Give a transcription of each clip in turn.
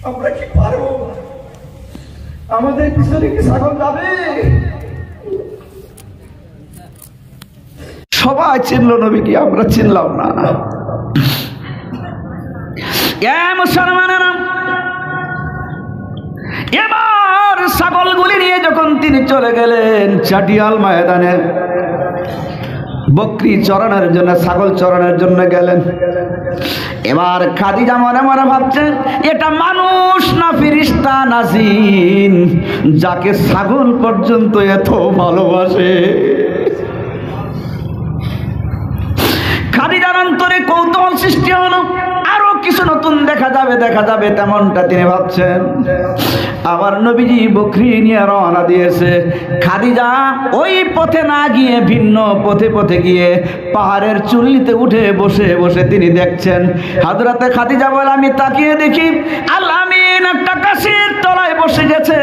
আমরা কি পারবো? আমাদের পিছনে কি ছাগল যাবে? সবাই চিনল নবীকে, আমরা চিনলাম না। মুসলমানেরা, এবার ছাগলগুলি নিয়ে যখন তিনি চলে গেলেন চাটিয়াল ময়দানে, বকরি চড়ানোর জন্য, ছাগল চড়ানোর জন্য গেলেন। এবার খাদিজা মনে মনে ভাবছেন, এটা মানুষ না ফেরেশতা না জিন, যাকে ছাগল পর্যন্ত এত ভালোবাসে। খাদিজার অন্তরে কৌতূহল সৃষ্টি হলো, আরো কিছু নতুন দেখা যাবে তেমনটা তিনি ভাবছেন। আবার নবীজি বকরি নিয়ে রওনা দিয়েছে। খাদিজা ওই পথে না গিয়ে ভিন্ন পথে গিয়ে পাহাড়ের চুল্লিতে উঠে বসে বসে তিনি দেখছেন। হযরতে খাদিজা বলে, আমি তাকিয়ে দেখি আল আমিন একটা গাছের তলায় বসে গেছে,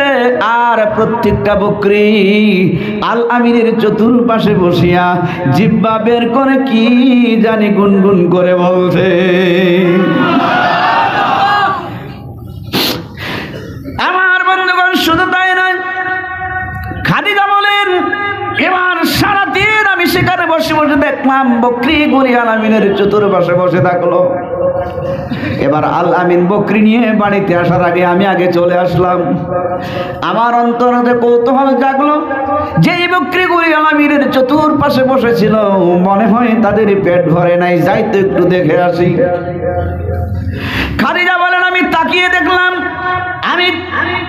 আর প্রত্যেকটা বকরি আল আমিনের চতুর্পাশে বসিয়া জিহ্বা বের করে কি জানি গুনগুন করে বলছে। আমার বন্ধুগণ, শুধু তাই নয়, খাদিজা বলেন, এবার সারাদিন আমি সেখানে বসে বসে দেখলাম বকরিগুলি আল আমিনের চতুর্পাশে বসে থাকলো। এবার আল আমিন বকরি নিয়ে বাড়িতে আসার আগে আমি আগে চলে আসলাম। আমার অন্তরে কৌতূহল জাগলো, যেই বকরিগুলি আল আমিনের চতুর্পাশে বসেছিল, মনে হয় তাদের পেট ভরে নাই, যাই তো একটু দেখে আসি। খাদিজা বলেন, আমি তাকিয়ে দেখলাম, আমি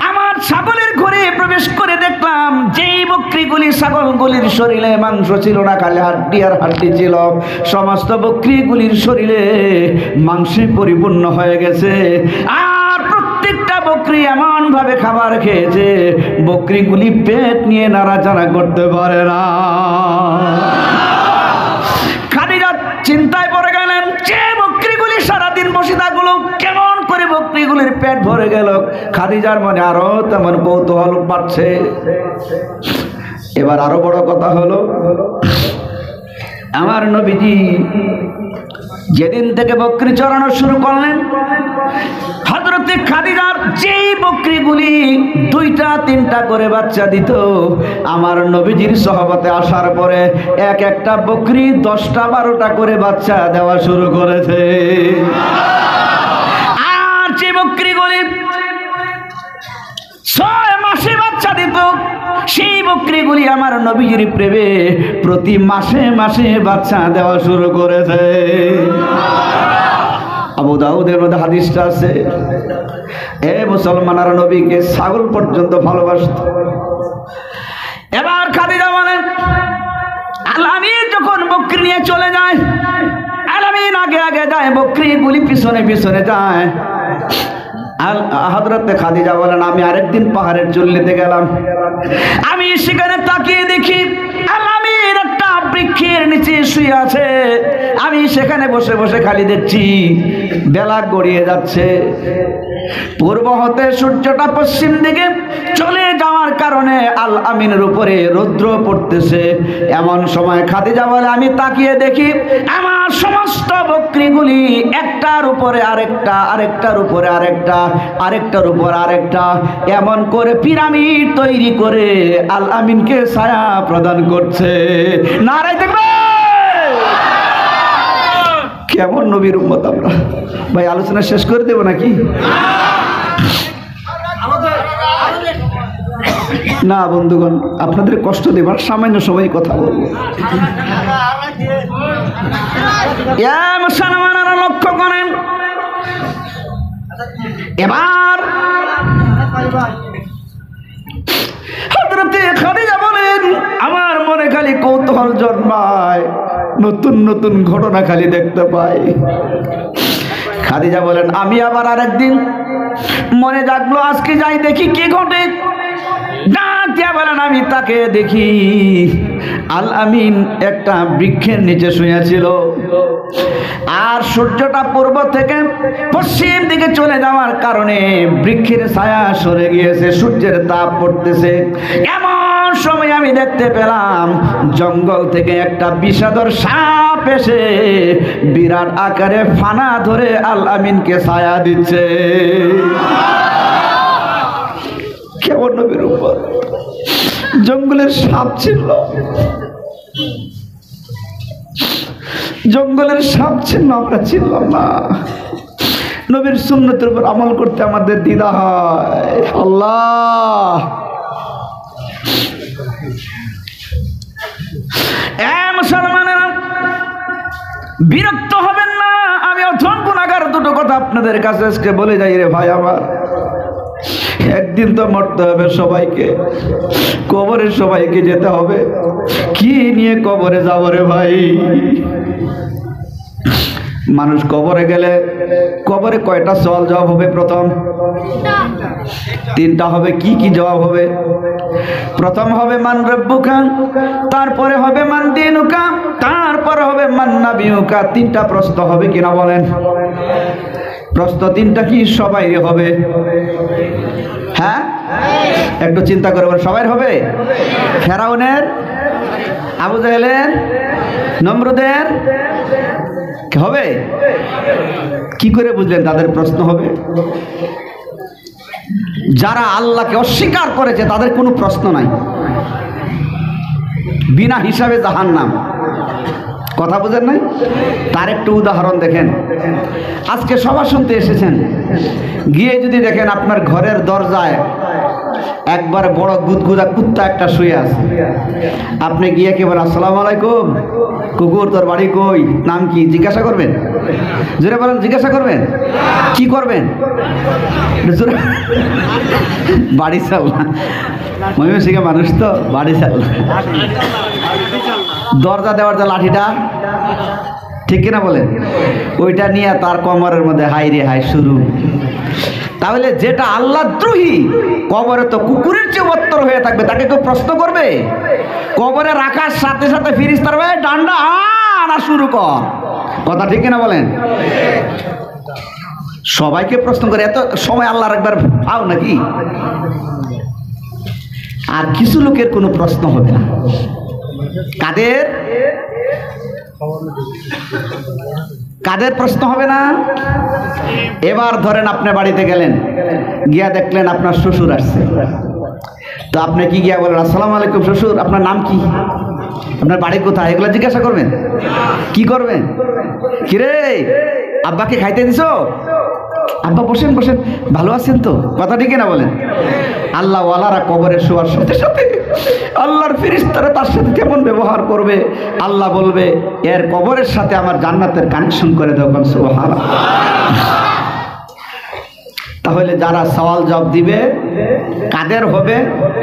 আমার ছাগলের ঘরে প্রবেশ করে দেখলাম যেই বকরিগুলি, ছাগলগুলির শরীরে মাংস ছিল না, খালি হাড্ডি আর হাড্ডি ছিল, সমস্ত বকরিগুলির শরীরে মাংসে পরিপূর্ণ হয়ে গেছে। আর প্রত্যেকটা বকরি এমন ভাবে খাবার খেয়েছে, বকরিগুলি পেট নিয়ে নাড়াচাড়া করতে পারে না। খাদিজা চিন্তায় পড়ে গেলেন, যে বকরিগুলি সারাদিন বসে থাকলো, কেমন করে বকরিগুলির পেট ভরে গেল? খাদিজার মনে আরো তেমন কৌতূহল বাড়ছে। এবার আরো বড় কথা হলো, আমার নবীজি যেদিন থেকে বকরি চড়ানো শুরু করলেন, হযরতে খাদিজার যেই বকরিগুলি 2টা-3টা করে বাচ্চা দিত, আমার নবীজির সহবতে আসার পরে এক একটা বকরি 10টা-12টা করে বাচ্চা দেওয়া শুরু করেছে। আর যে বকরিগুলি 6 মাসে বাচ্চা দিত, সেই বকরিগুলি আমার নবীজির প্রেমে প্রতি মাসে মাসে বাচ্চা দেওয়া শুরু করেছে। আবু দাউদের মধ্যে হাদিসটা আছে, এ মুসলমানরা নবীকে ছাগল পর্যন্ত ভালোবাসত। এবার খাদিজা বলেন, আল আমিন যখন বকরি নিয়ে চলে যায়, আল আমিন আগে আগে যায়, বকরিগুলি পিছনে পিছনে যায়। হযরতে খাদিজা বলেন, আমি আরেকদিন পাহাড়ের চুল্লিতে গেলাম, আমি সেখানে তাকিয়ে দেখি আল আমিন একটা বৃক্ষের নিচে শুয়ে আছে। আমি সেখানে বসে বসে খালি দেখছি বেলা গড়িয়ে যাচ্ছে। পূর্ব হতে সূর্যটা পশ্চিম দিকে চলে যাওয়ার কারণে আল আমিনের উপরে রৌদ্র পড়তেছে। এমন সময় খাদিজা বলে, আমি তাকিয়ে দেখি আমার সমস্ত বকরিগুলি একটার উপরে আরেকটা, আরেকটার উপরে আরেকটা, আরেকটার উপর আরেকটা, এমন করে পিরামিড তৈরি করে আল আমিনকে ছায়া প্রদান করছে। নারে দেখবে কেমন নবীর উম্মত আমরা। ভাই আলোচনা শেষ করে দেব নাকি? না বন্ধুগণ, আপনাদের কষ্ট দেবার সামান্য সময় কথা বলবো। মুসলমানেরা লক্ষ্য করেন, এবার হযরতে খাদিজা বলেন, আমার মনে খালি কৌতূহল জন্মায়, নতুন নতুন ঘটনা খালি দেখতে পাই। খাদিজা বলেন, আমি আবার আরেকদিন মনে জাগলো, আজকে যাই দেখি কি ঘটে। বলেন, আমি তাকে দেখি আল আমিন একটা বৃক্ষের নিচে শুয়েছিল, আর সূর্যটা পূর্ব থেকে পশ্চিম দিকে চলে যাওয়ার কারণে বৃক্ষের ছায়া সরে গিয়েছে, সূর্যের তাপ পড়তেছে। এমন সময় আমি দেখতে পেলাম জঙ্গল থেকে একটা বিষাদর সাপ এসে বিরাট আকারে ফানা ধরে আল আমিনকে ছায়া দিচ্ছে। জঙ্গলের সাপ ছিল, জঙ্গলের সাপ ছিল, আমরা চিনলাম না। নবীর সুন্নতের উপর আমল করতে আমাদের দ্বিধা হয়। আল্লাহ, মুসলমানেরা বিরক্ত হবেন না। আমি অথম গুনাহগার দুটো কথা আপনাদের কাছে আজকে বলে যাই রে ভাই আমার। একদিন তো মরতে হবে সবাইকে, কবরে সবাইকে যেতে হবে। কি নিয়ে কবরে যাব রে ভাই? মানুষ কবরে গেলে কবরে কয়টা সওয়াল জবাব হবে? প্রথম তিনটা হবে। কি কি জবাব হবে? প্রথম হবে মান রব্বুকা, তারপরে হবে মান দীনুকা, তারপরে হবে মান নাবিয়ুকা। তিনটা প্রশ্ন হবে কিনা বলেন? প্রশ্ন তিনটা কি সবাই হবে? হ্যাঁ, একটু চিন্তা করে বলেন, সবাই হবে? ফেরাউনের, আবু জাহেলের, নমরুদের হবে? কি করে বুঝলেন তাদের প্রশ্ন হবে? যারা আল্লাহকে অস্বীকার করেছে তাদের কোনো প্রশ্ন নাই, বিনা হিসাবে জাহান্নাম। কথা বুঝেন নাই? তার একটু উদাহরণ দেখেন। আজকে সভা শুনতে এসেছেন, গিয়ে যদি দেখেন আপনার ঘরের দরজায় একবার বড় গুদগুদা কুত্তা একটা শুয়ে আছে, আপনি গিয়ে কি বলেন আসসালামু আলাইকুম, কুকুর তোর বাড়ি কই, নাম কি জিজ্ঞাসা করবেন? জোরে বলেন, জিজ্ঞাসা করবেন? কি করবেন? বাড়ি চাল না, ময়মনসিংহের মানুষ তো বাড়ি চাল। দরজা দেওয়ার যে লাঠিটা, ঠিক কিনা বলেন, ওইটা নিয়ে তার কোমরের মধ্যে হাই রে হাই শুরু। তাহলে যেটা আল্লাহ দ্রোহী, কবরে তো কুকুরের চেয়ে বত্তর হয়ে থাকবে, তাকে কেউ প্রশ্ন করবে? কবরে রাখার সাথে সাথে ফিরিস্তার ভাই ডান্ডা আনা শুরু কর। কথা ঠিক কিনা বলেন? সবাইকে প্রশ্ন করে এত সময় আল্লাহর একবার পাও নাকি? আর কিছু লোকের কোনো প্রশ্ন হবে না। কাদের কাদের প্রশ্ন হবে না? এবার ধরেন আপনি বাড়িতে গেলেন, গিয়া দেখলেন আপনার শ্বশুর আসছে, তো আপনি কি গিয়া বলেন আসসালামু আলাইকুম শ্বশুর, আপনার নাম কি, আপনার বাড়ি কোথায়, এগুলো জিজ্ঞাসা করবেন? কি করবেন? কিরে আব্বাকে খাইতে দিছো? আব্বা বসেন বসেন, ভালো আছেন তো? কথা ঠিক না বলেন? আল্লাহ ওয়ালারা কবরে শোয়ার সাথে সাথে আল্লাহর ফেরেশতারা তার সাথে কেমন ব্যবহার করবে? আল্লাহ বলবে এর কবরের সাথে আমার জান্নাতের কানেকশন করে দাও। সুবহানাল্লাহ। তাহলে যারা সওয়াল জবাব দিবে কাদের হবে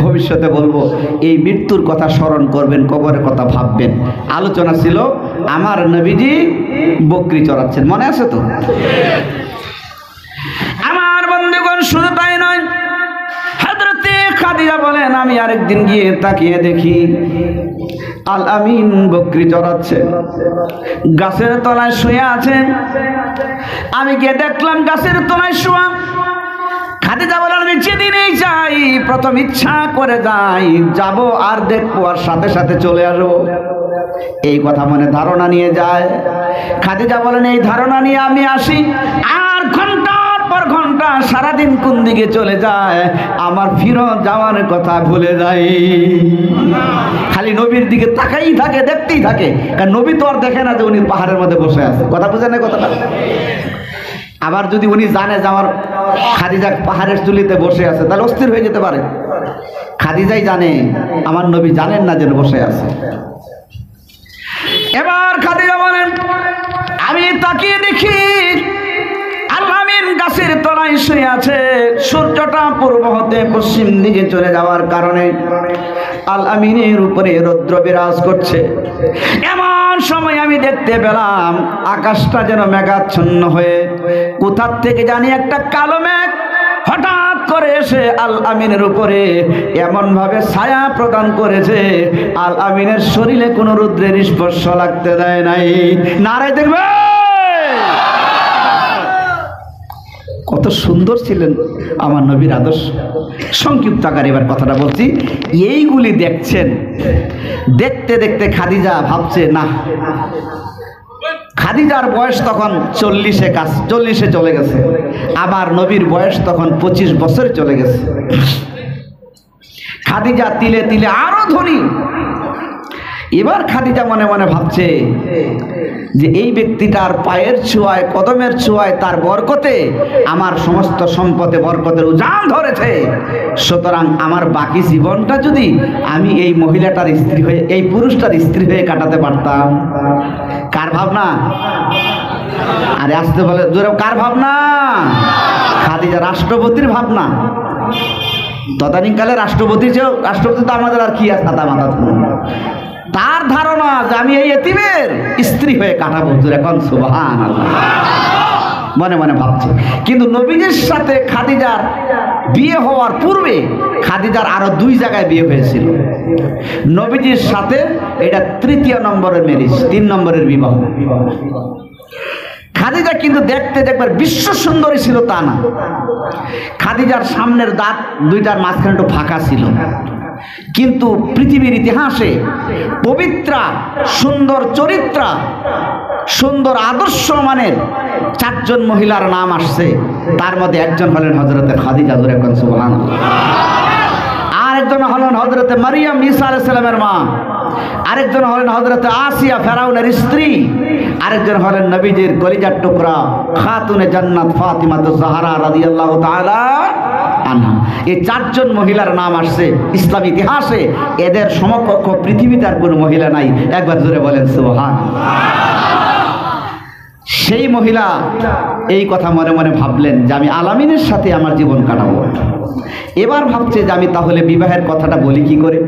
ভবিষ্যতে বলবো। এই মৃত্যুর কথা স্মরণ করবেন, কবরের কথা ভাববেন। আলোচনা ছিল আমার নবীজি বকরি চড়াচ্ছেন, মনে আছে তো? আমার বন্ধুগণ শুধু তাই নয়, হযরতে খাদিজা বলেন আমি আরেকদিন গিয়ে তাকিয়ে দেখি আল আমিন বকরি চড়াচ্ছে, গাছের তলায় শুয়ে আছেন। আমি গিয়ে দেখলাম গাছের তলায় শোয়া। খাদিজা বলেন আমি যেদিনেই যাই প্রথম ইচ্ছা করে যাই, যাব আর দেখবো আর সাথে সাথে চলে আসবো, এই কথা মনে ধারণা নিয়ে যায়। খাদিজা বলেন এই ধারণা নিয়ে আমি আসি, আর ঘন্টার পর ঘন্টা সারাদিন কোন দিকে চলে যায়, আমার ফিরত যাওয়ার কথা ভুলে যাই। খালি নবীর দিকে তাকাই থাকে, দেখতেই থাকে, কারণ নবী তো আর দেখে না যে উনি পাহাড়ের মধ্যে বসে আছে। কথা বুঝেন না কথাটা? আবার যদি উনি জানে যে আমার খাদিজা পাহাড়ের চুলিতে বসে আছে, তাহলে অস্থির হয়ে যেতে পারে। খাদিজাই জানে, আমার নবী জানেন না যেন বসে আছে। এবার খাদিজা বলেন আমি তাকিয়ে দেখি আল আমিন গাছের তলায় শুয়ে আছে। সূর্যটা পূর্ব হতে পশ্চিম দিকে চলে যাওয়ার কারণে আল আমিনের উপরে রৌদ্র বিরাজ করছে। এমন সময় আমি দেখতে পেলাম আকাশটা যেন মেঘাচ্ছন্ন হয়ে কোথা থেকে জানি একটা কালো মেঘ হঠাৎ করে এসে আল আমিনের উপরে এমন ভাবে ছায়া প্রদান করেছে, আল আমিনের শরীরে কোনো রৌদ্রের স্পর্শ লাগতে দেয় নাই। নারায় দেখবে কত সুন্দর ছিলেন আমার নবীর আদর্শ। সংক্ষিপ্ত আকারে এবার কথাটা বলছি। এইগুলি দেখছেন, দেখতে দেখতে খাদিজা ভাবছে না, খাদিজার বয়স তখন 40-এ চলে গেছে, আবার নবীর বয়স তখন 25 বছর চলে গেছে। খাদিজা তিলে তিলে আরো ধনী। এবার খাদিজা মনে মনে ভাবছে যে এই ব্যক্তিটার পায়ের ছোঁয়ায়, কদমের ছোঁয়ায়, তার বরকতে আমার সমস্ত সম্পদে বরকতের উজান ধরেছে। সুতরাং আমার বাকি জীবনটা যদি আমি এই মহিলাটার স্ত্রী হয়ে, এই পুরুষটার স্ত্রী হয়ে কাটাতে পারতাম। কার ভাবনা? আরে আসতে বলে জোরে, কার ভাবনা? খাদিজা রাষ্ট্রপতির ভাবনা। তদানীকালে রাষ্ট্রপতি তো আমাদের আর কি আছে, মাথা মাথা। তার ধারণা যে আমি এই এতিমের স্ত্রী হয়ে কাটাবো। এখন সুবহানাল্লাহ মনে মনে ভাবছে। কিন্তু নবীজির সাথে খাদিজার বিয়ে হওয়ার পূর্বে খাদিজার আরো 2 জায়গায় বিয়ে হয়েছিল। নবীজির সাথে এটা 3য় নম্বরের ম্যারেজ, 3 নম্বরের বিবাহ। খাদিজা কিন্তু দেখতে দেখবার বিশ্ব সুন্দরী ছিল তা না। খাদিজার সামনের দাঁত 2টার মাঝখানে একটু ফাঁকা ছিল। কিন্তু পৃথিবীর ইতিহাসে পবিত্রা, সুন্দর চরিত্রা, সুন্দর আদর্শ মানের 4 জন মহিলার নাম আসছে। তার মধ্যে একজন হলেন হযরতে খাদিজা, জোরে কোন সুবহানাল্লাহ। আরেকজন হলেন হযরতে মারিয়াম, ঈসা আলাইহিস সালামের মা। আরেকজন হলেন হযরতে আসিয়া, ফেরাউনের স্ত্রী। আরেকজন হলেন নবীজির কলিজার টুকরা খাতুনে জান্নাত ফাতিমাতুজ জাহরা রাদিয়াল্লাহু তাআলা আনহা। এই 4 জন মহিলার নাম আসছে ইসলাম ইতিহাসে। এদের সমকক্ষ পৃথিবীতে আর কোনো মহিলা নাই। একবার জোরে বলেন সুবহানাল্লাহ। সেই মহিলা এই কথা মনে মনে ভাবলেন যে আমি আলামিনের সাথে আমার জীবন কাটাবো। এবার ভাবছে যে আমি তাহলে বিবাহের কথাটা বলি কি করে।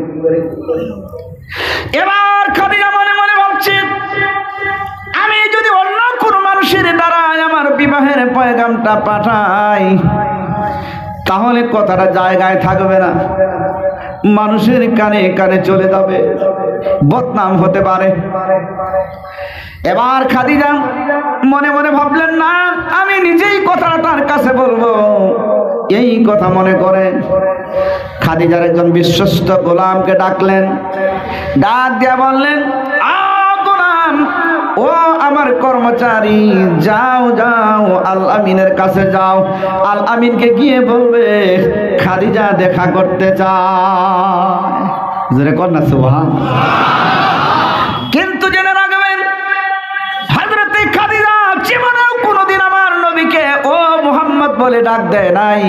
এবার খাদিজা মনে মনে ভাবছে আমি যদি অন্য কোনো মানুষের দ্বারাই আমার বিবাহের পয়গামটা পাঠাই তাহলে কথাটা জায়গায় থাকবে না, মানুষের কানে কানে চলে যাবে, বদনাম হতে পারে। এবার খাদিজা মনে মনে ভাবলেন না, আমি নিজেই কথাটা তার কাছে বলবো। এই কথা মনে করে খাদিজার একজন বিশ্বস্ত গোলামকে ডাকলেন। ডাক দিয়া বললেন, গোলাম, ও আমার কর্মচারী, যাও যাও আল আমিনের কাছে যাও। আল আমিনকে গিয়ে বলবে খাদিজা দেখা করতে চায়। জোরে কর না সুবহানাল্লাহ। কিন্তু জেনে রাখবেন হযরতে খাদিজা জীবনেও কোনোদিন আমার নবীকে ও মুহাম্মদ বলে ডাক দেয় নাই।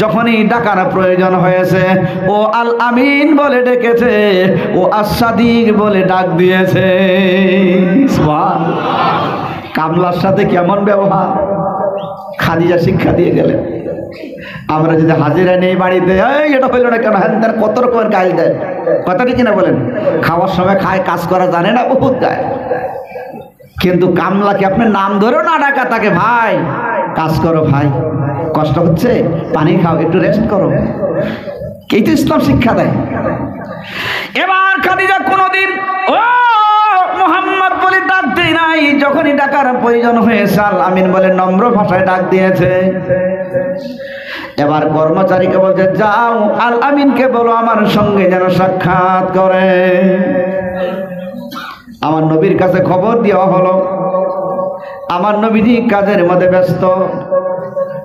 যখনই ডাকার প্রয়োজন হয়েছে ও আল আমিন বলে ডেকেছে, ও আস-সাদিক বলে ডাক দিয়েছে। সুবহানাল্লাহ। কামলার সাথে কেমন ব্যবহার খাদিজা শিক্ষা দিয়ে গেলেন। আমরা যদি হাজিরা নেই বাড়িতে, এটা হইল না কেন, হ্যাঁ তার কত রকমের কাজ দেয়। কথাটি কিনা বলেন, খাওয়ার সময় খায়, কাজ করা জানে না, বহুত দেয়। কিন্তু কামলাকে আপনি নাম ধরেও না ডাকা, তাকে ভাই কাজ করো, ভাই কষ্ট হচ্ছে, পানি খাও, একটু রেস্ট করো, এই তো ইসলাম শিক্ষা দেয়। এবার খাদিজা কোনোদিন ও মুহাম্মদ বলে ডাক দেয় নাই। যখনই ডাকার প্রয়োজন হয়েছে আল আমিন বলে নম্র ভাষায় ডাক দিয়েছে। এবার কর্মচারীকে বলছে, যাও আল আমিনকে বলো আমার সঙ্গে যেন সাক্ষাৎ করে। আমার নবীর কাছে খবর দেওয়া হলো, আমার নবীজি কাজের মধ্যে ব্যস্ত।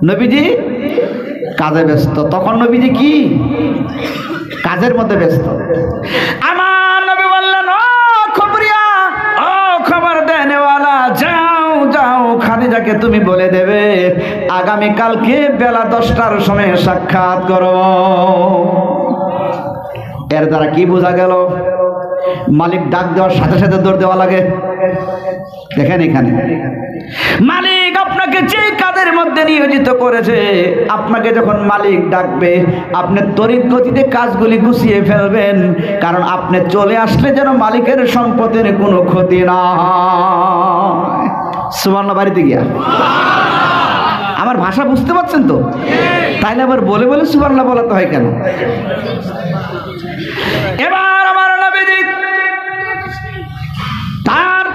নবীজি কাজে ব্যস্ত। তখন নবীজি কি কাজের মধ্যে ব্যস্ত। আমার নবী বললেন, ও খবরিয়া, ও খবর দেনেওয়ালা, যাও যাও খাদিজাকে তুমি বলে দেবে আগামী কালকে বেলা 10টার সময় সাক্ষাৎ করো। এর দ্বারা কি বোঝা গেল? মালিক ডাক দেওয়ার সাথে সাথে দৌড় দেওয়া লাগে। দেখেন এখানে মালিক আপনাকে যে কাজের মধ্যে নিয়োজিত করেছে, আপনাকে যখন মালিক ডাকবে আপনি তড়িৎ গতিতে কাজগুলি গুছিয়ে ফেলবেন, কারণ আপনি চলে আসলে যেন মালিকের সম্পদের কোনো ক্ষতি না হয়। সুবহানাল্লাহ। বাড়িতে গিয়া আমার ভাষা বুঝতে পারছেন তো? তাইলে আবার বলে বলে সুবহানাল্লাহ বলাতে হয় কেন? এবার আমার নবীজি তার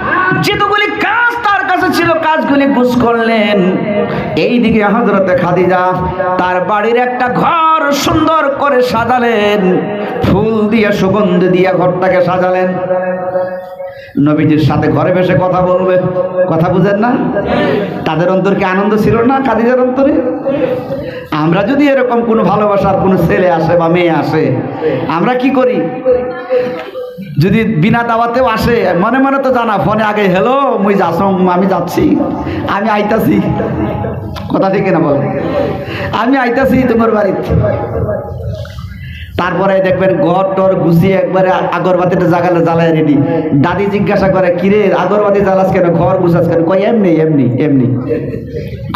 যেগুলি কাজ তার কাছে ছিল কাজগুলি গুছ করলেন। এইদিকে হযরতে খাদিজা তার বাড়ির একটা ঘর সুন্দর করে সাজালেন, ফুল দিয়ে সুগন্ধি দিয়ে ঘরটাকে সাজালেন। নবীজির সাথে ঘরে বসে কথা বলবে, কথা বুঝেন না? তাদের অন্তর কি আনন্দ ছিল না খাদিজার অন্তরে? আমরা যদি এরকম কোনো ভালোবাসার কোনো ছেলে আসে বা মেয়ে আসে, আমরা কি করি? যদি বিনা দাওয়াতেও আসে, মনে মনে তো জানা, ফোনে আগে হ্যালো মুই যাসম, আমি যাচ্ছি, আমি আইতাছি, কথা ঠিক না বল, আমি আইতাছি তোমার বাড়িতে। তারপরে দেখবেন ঘর টর গুছিয়ে একবারে আগরবাতিটা জাগালে জ্বালায় রেডি। দাদি জিজ্ঞাসা করে, কিরে আগরবাতি জ্বালাস কেন, ঘর গুছাস কেন? কই এমনি এমনি এমনি,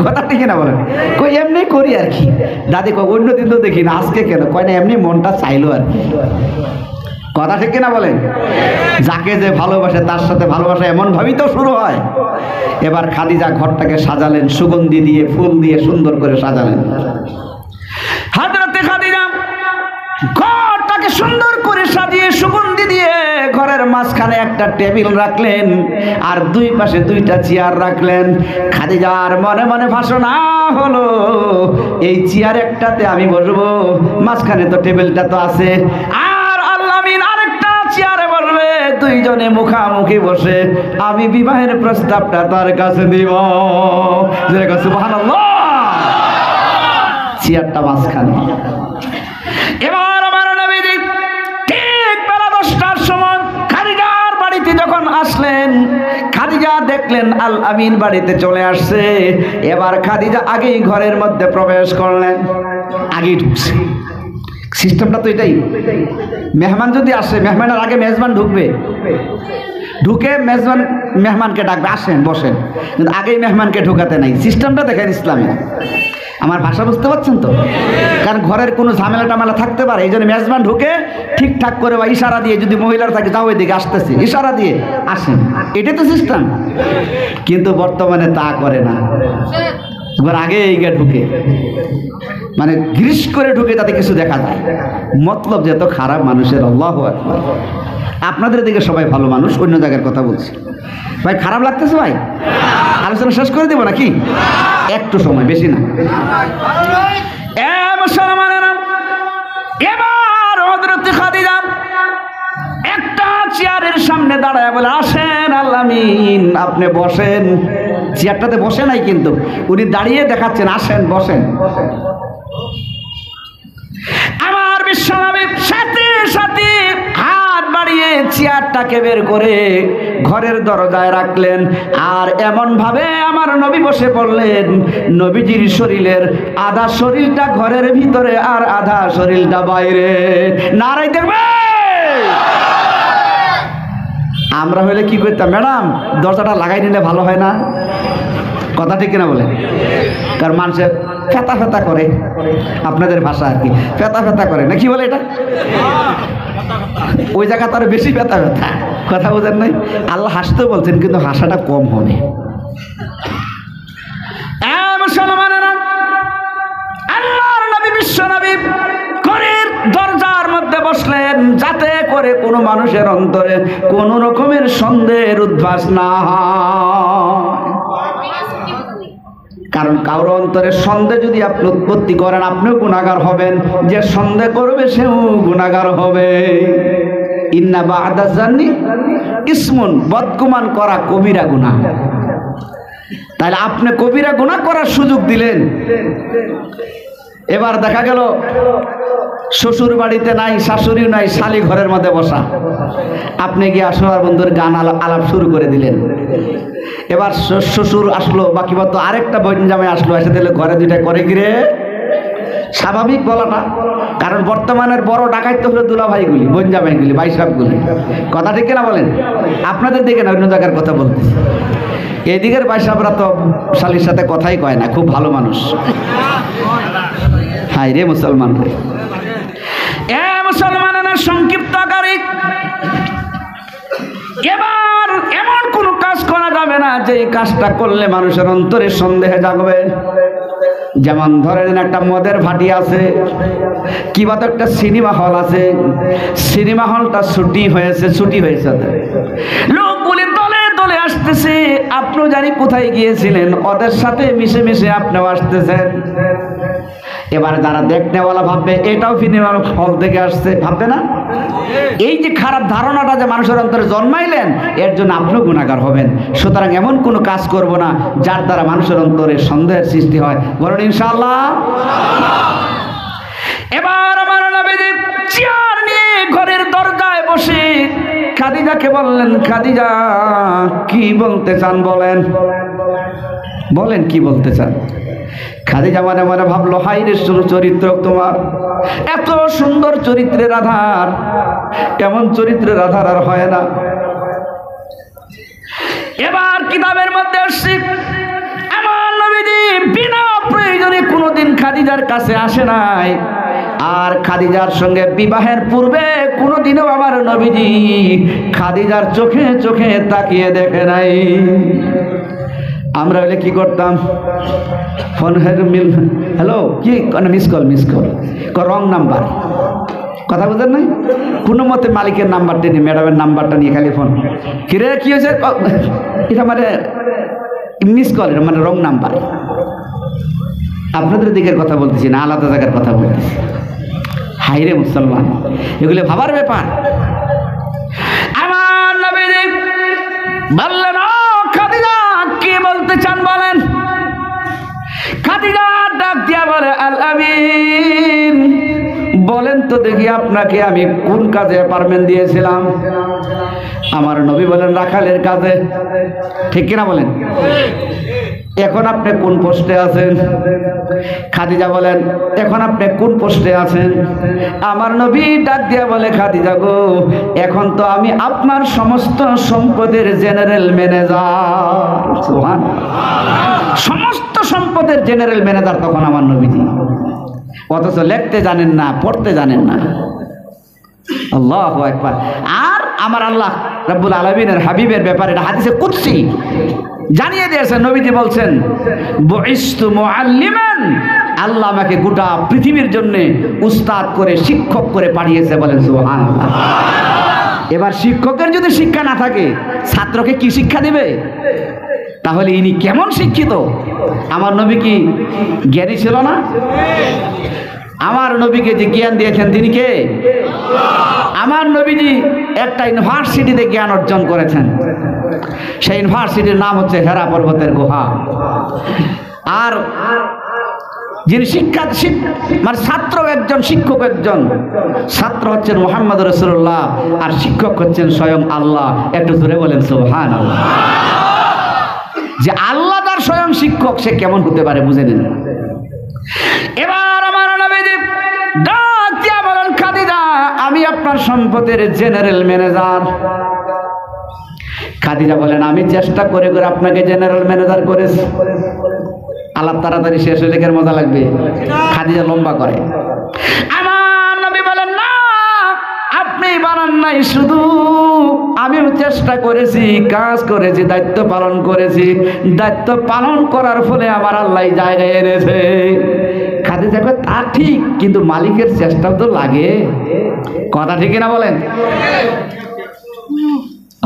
কথা ঠিক না বলেন? কই এমনি করি আর কি। দাদি কয় অন্য দিন তো দেখি না, আজকে কেন? কয় না এমনি মনটা চাইলো আর কি, কথা ঠিক কিনা বলেন? যাকে যে ভালোবাসে তার সাথে ভালোবাসা এমন ভাবেই তো শুরু হয়। এবার খাদিজা ঘরটাকে সাজালেন, সুগন্ধি দিয়ে ফুল দিয়ে সুন্দর করে সাজালেন। হযরতে খাদিজা ঘরটাকে সুন্দর করে সাজিয়ে সুগন্ধি দিয়ে ঘরের মাঝখানে একটা টেবিল রাখলেন, আর দুই পাশে দুইটা চেয়ার রাখলেন। খাদিজার মনে মনে ভাষণা হলো, এই চেয়ার একটাতে আমি বসবো, মাঝখানে তো টেবিলটা তো আছে, আর আল্লাহ আরেকটা চেয়ারে বসবে, দুইজনে মুখামুখি বসে আমি বিবাহের প্রস্তাবটা তার কাছে দিব। সুবহানাল্লাহ। চেয়ারটা মাঝখানে। এবার আমার নবীজি ঠিক বেলা 10টার সময় খাদিজার বাড়িতে যখন আসলেন, খাদিজা দেখলেন আল আমিন বাড়িতে চলে আসছে। এবার খাদিজা আগেই ঘরের মধ্যে প্রবেশ করলেন, আগেই ঢুকছে। সিস্টেমটা তো এটাই, মেহমান যদি আসে মেহমানের আগে মেজবান ঢুকবে, ঢুকে মেজবান মেহমানকে ডাকবে, আসেন বসেন, কিন্তু আগেই মেহমানকে ঢুকাতে নাই। সিস্টেমটা দেখেন ইসলামে। আমার ভাষা বুঝতে পারছেন তো? কারণ ঘরের কোনো ঝামেলা টামেলা থাকতে পারে, এই জন্য মেজবান ঢুকে ঠিকঠাক করে বা ইশারা দিয়ে, যদি মহিলার থাকে যাও এদিকে আসতেছে, ইশারা দিয়ে আসেন, এটাই তো সিস্টেম। কিন্তু বর্তমানে তা করে না, এবার আগে এইগা ঢুকে, মানে গ্রিস করে ঢুকে, তাতে কিছু দেখা যায়। মতলব যে এত খারাপ মানুষের, আল্লাহু আকবার। আপনাদের দিকে সবাই ভালো মানুষ, অন্য জায়গার কথা বলছি। ভাই খারাপ লাগতেছে ভাই? আলোচনা শেষ করে দেবো নাকি? একটু সময়, বেশি না। মুসলমানেরা, এবার হযরত খাদিজা একটা চেয়ারের সামনে দাঁড়ায় বলে, আসেন আল আমিন, আপনি বসেন। চেয়ারটাতে বসে নাই, কিন্তু উনি দাঁড়িয়ে দেখাচ্ছেন, আসেন বসেন। আমার বিশ্বনবীর সাথে সাথে হাত বাড়িয়ে চেয়ারটাকে বের করে ঘরের দরজায় রাখলেন, আর এমন ভাবে আমার নবী বসে পড়লেন, নবীজির শরীরের আধা শরীরটা ঘরের ভিতরে আর আধা শরীরটা বাইরে। নারাই দেখবে। আমরা হইলে কি করতাম, ম্যাডাম দরজাটা লাগাই নিলে ভালো হয় না, কথা ঠিক কিনা বলে? কারণ মানুষের ফেতা ফেতা করে, আপনাদের ভাষা আর কি, ফেতা ফেতা করে না, কি বলে এটা? ওই জায়গা তার বেশি ফেতা ফেতা, কথা বোঝেন নাই? আল্লাহ হাসতে বলছেন, কিন্তু হাসাটা কম হবে। মুসলমানেরা, আল্লাহর নবী বিশ্ব নবী ঘরের দরজার মধ্যে বসলেন, যাতে করে কোনো মানুষের অন্তরে কোনো রকমের সন্দেহের উদ্ভাস না হয়। কারণ কারো অন্তরে সন্দেহ যদি আপনি উৎপত্তি করেন, আপনিও গুনাহগার হবেন, যে সন্দেহ করবে সেও গুনাহগার হবে। ইন্না বা'দা যান্নি ইসমুন, বদগুমান করা কবিরা গুনাহ। তাহলে আপনি কবিরা গুনাহ করার সুযোগ দিলেন। এবার দেখা গেল শ্বশুর বাড়িতে নাই, শাশুড়িও নাই, শালি ঘরের মধ্যে বসা, আপনি গিয়ে সোনার বন্ধুর গান আলাপ শুরু করে দিলেন। এবার শ্বশুর আসলো, বাকি মতো আরেকটা বোন জামাই আসলো, এসে দিলে ঘরে দুইটা করে গিরে, স্বাভাবিক বলাটা। কারণ বর্তমানের বড় ডাকাইতে হলো দুলাভাইগুলি, বোন জামাইগুলি, ভাই সাহেবগুলি, কথা ঠিক না বলেন? আপনাদের দিকে না, অন্য জায়গার কথা বলতেছি। এদিকের ভাই সাহেবরা তো শালির সাথে কথাই কয় না, খুব ভালো মানুষ। হাই রে মুসলমান রে, মুসলমানের সংক্ষিপ্তকারী। এবার এমন কোন কাজ করা যাবে না যে কাজটা করলে মানুষের অন্তরে সন্দেহে জাগবে। যেমন ধরেন একটা মদের ভাটি আছে, কিংবা তো একটা সিনেমা হল আছে, সিনেমা হলটা ছুটি হয়েছে, লোকগুলি দলে দলে আসতেছে, আপনিও জানি কোথায় গিয়েছিলেন, ওদের সাথে মিশে মিশে আপনিও আসতেছেন। এবার যারা দেখনেওয়ালা ভাববে এটাও সিনেমা হল থেকে আসছে, ভাববে না? এই যে খারাপ ধারণাটা যে মানুষের অন্তরে জন্মাইলেন, এর জন্য আপনিও গুনাহগার হবেন। সুতরাং এমন কোনো কাজ করব না যার দ্বারা মানুষের অন্তরে সন্দেহের সৃষ্টি হয়। বলুন ইনশাআল্লাহ। এবার আমার নবীজি চেয়ার নিয়ে ঘরের দরজায় বসে খাদিজাকে বললেন, খাদিজা কি বলতে চান বলেন, বলেন কি বলতে চান। খাদিজা মনে মনে ভাবলো, হাই রে চরিত্র তোমার, এত সুন্দর চরিত্রের আধার, এমন চরিত্রের আধার আর হয় না। এবার কিতাবের মধ্যে আসছি, আমার নবীজি বিনা প্রয়োজনে কোনোদিন খাদিজার কাছে আসে নাই, আর খাদিজার সঙ্গে বিবাহের পূর্বে কোনোদিনও আমার নবীজি খাদিজার চোখে চোখে তাকিয়ে দেখে নাই। আমরা হলে কি করতাম, ফোন হ্যালো কি মিস কল রং নাম্বার, কথা বুঝেন নাই, কোনো মতে মালিকের নাম্বারটা নিয়ে, ম্যাডামের নাম্বারটা নিয়ে খালি ফোন, কিরে কি হয়েছে, এটা মানে মিস কল, এটা মানে রং নাম্বার। আপনাদের দিকের কথা বলতেছি না, আলাদা জায়গার কথা বলতেছি। হাইরে মুসলমান, এগুলো ভাবার ব্যাপার। আমার নবীজি বললেন, ও খাদিজা কি বলতে চান বলেন। খাদিজা ডাক দিয়া বলে, আল আমিন, বলেন তো দেখি আপনাকে আমি কোন কাজে অ্যাপার্টমেন্ট দিয়েছিলাম। আমার নবী বলেন, রাখালের কাজে। ঠিক কিনা বলেন। এখন আপনি কোন পোস্টে আছেন? খাদিজা বলেন, এখন আপনি কোন পোস্টে আছেন? আমার নবী ডাক দিয়া বলে, খাদিজা গো, এখন তো আমি আপনার সমস্ত সম্পদের জেনারেল ম্যানেজার। সমস্ত সম্পদের জেনারেল ম্যানেজার তখন আমার নবীজি, অথচ লিখতে জানেন না, পড়তে জানেন না। আল্লাহু আকবার। আর আমার আল্লাহ রাব্বুল আলামিনের হাবিবের ব্যাপারে এটা হাদিসে কুদসি জানিয়ে দিয়েছেন। নবীজি বলছেন, বুইস্তু মুআল্লিমান, আল্লাহ আমাকে গোটা পৃথিবীর জন্য উস্তাদ করে, শিক্ষক করে পাঠিয়েছে। বলেন সুবহানাল্লাহ। এবার শিক্ষকের যদি শিক্ষা না থাকে, ছাত্রকে কি শিক্ষা দেবে? তাহলে ইনি কেমন শিক্ষিত? আমার নবী কি জ্ঞানী ছিল না? আমার নবীকে যে জ্ঞান দিয়েছেন তিনি কে? আমার নবীজি একটা ইউনিভার্সিটিতে জ্ঞান অর্জন করেছেন। সেই ইউনিভার্সিটির নাম হচ্ছে হেরা পর্বতের গুহা। আর যিনি মানে ছাত্র একজন, শিক্ষক একজন। ছাত্র হচ্ছেন মুহাম্মদ রাসূলুল্লাহ, আর শিক্ষক হচ্ছেন স্বয়ং আল্লাহ। একটু ধরে বলেন সুবহানাল্লাহ। যে আল্লাহ তার স্বয়ং শিক্ষক, সে কেমন হতে পারে বুঝে নিন। এবার আমার নবীজি ডাক দিয়া বলেন, খাদিজা আমি আপনার সম্পদের জেনারেল ম্যানেজার। খাদিজা বলেন, আমি চেষ্টা করে করে আপনাকে জেনারেল ম্যানেজার করেছি। আলাপ তাড়াতাড়ি শেষ হলে কেন মজা লাগবে? খাদিজা লম্বা করে। আমার নবী বলেন, না আপনি বানান নাই, শুধু আমিও চেষ্টা করেছি, কাজ করেছি, দায়িত্ব পালন করেছি। দায়িত্ব পালন করার ফলে আমার আল্লাহ জায়গায় এনেছে। খাদিজা কয়, তা ঠিক, কিন্তু মালিকের চেষ্টাও তো লাগে। কথা ঠিক না বলেন?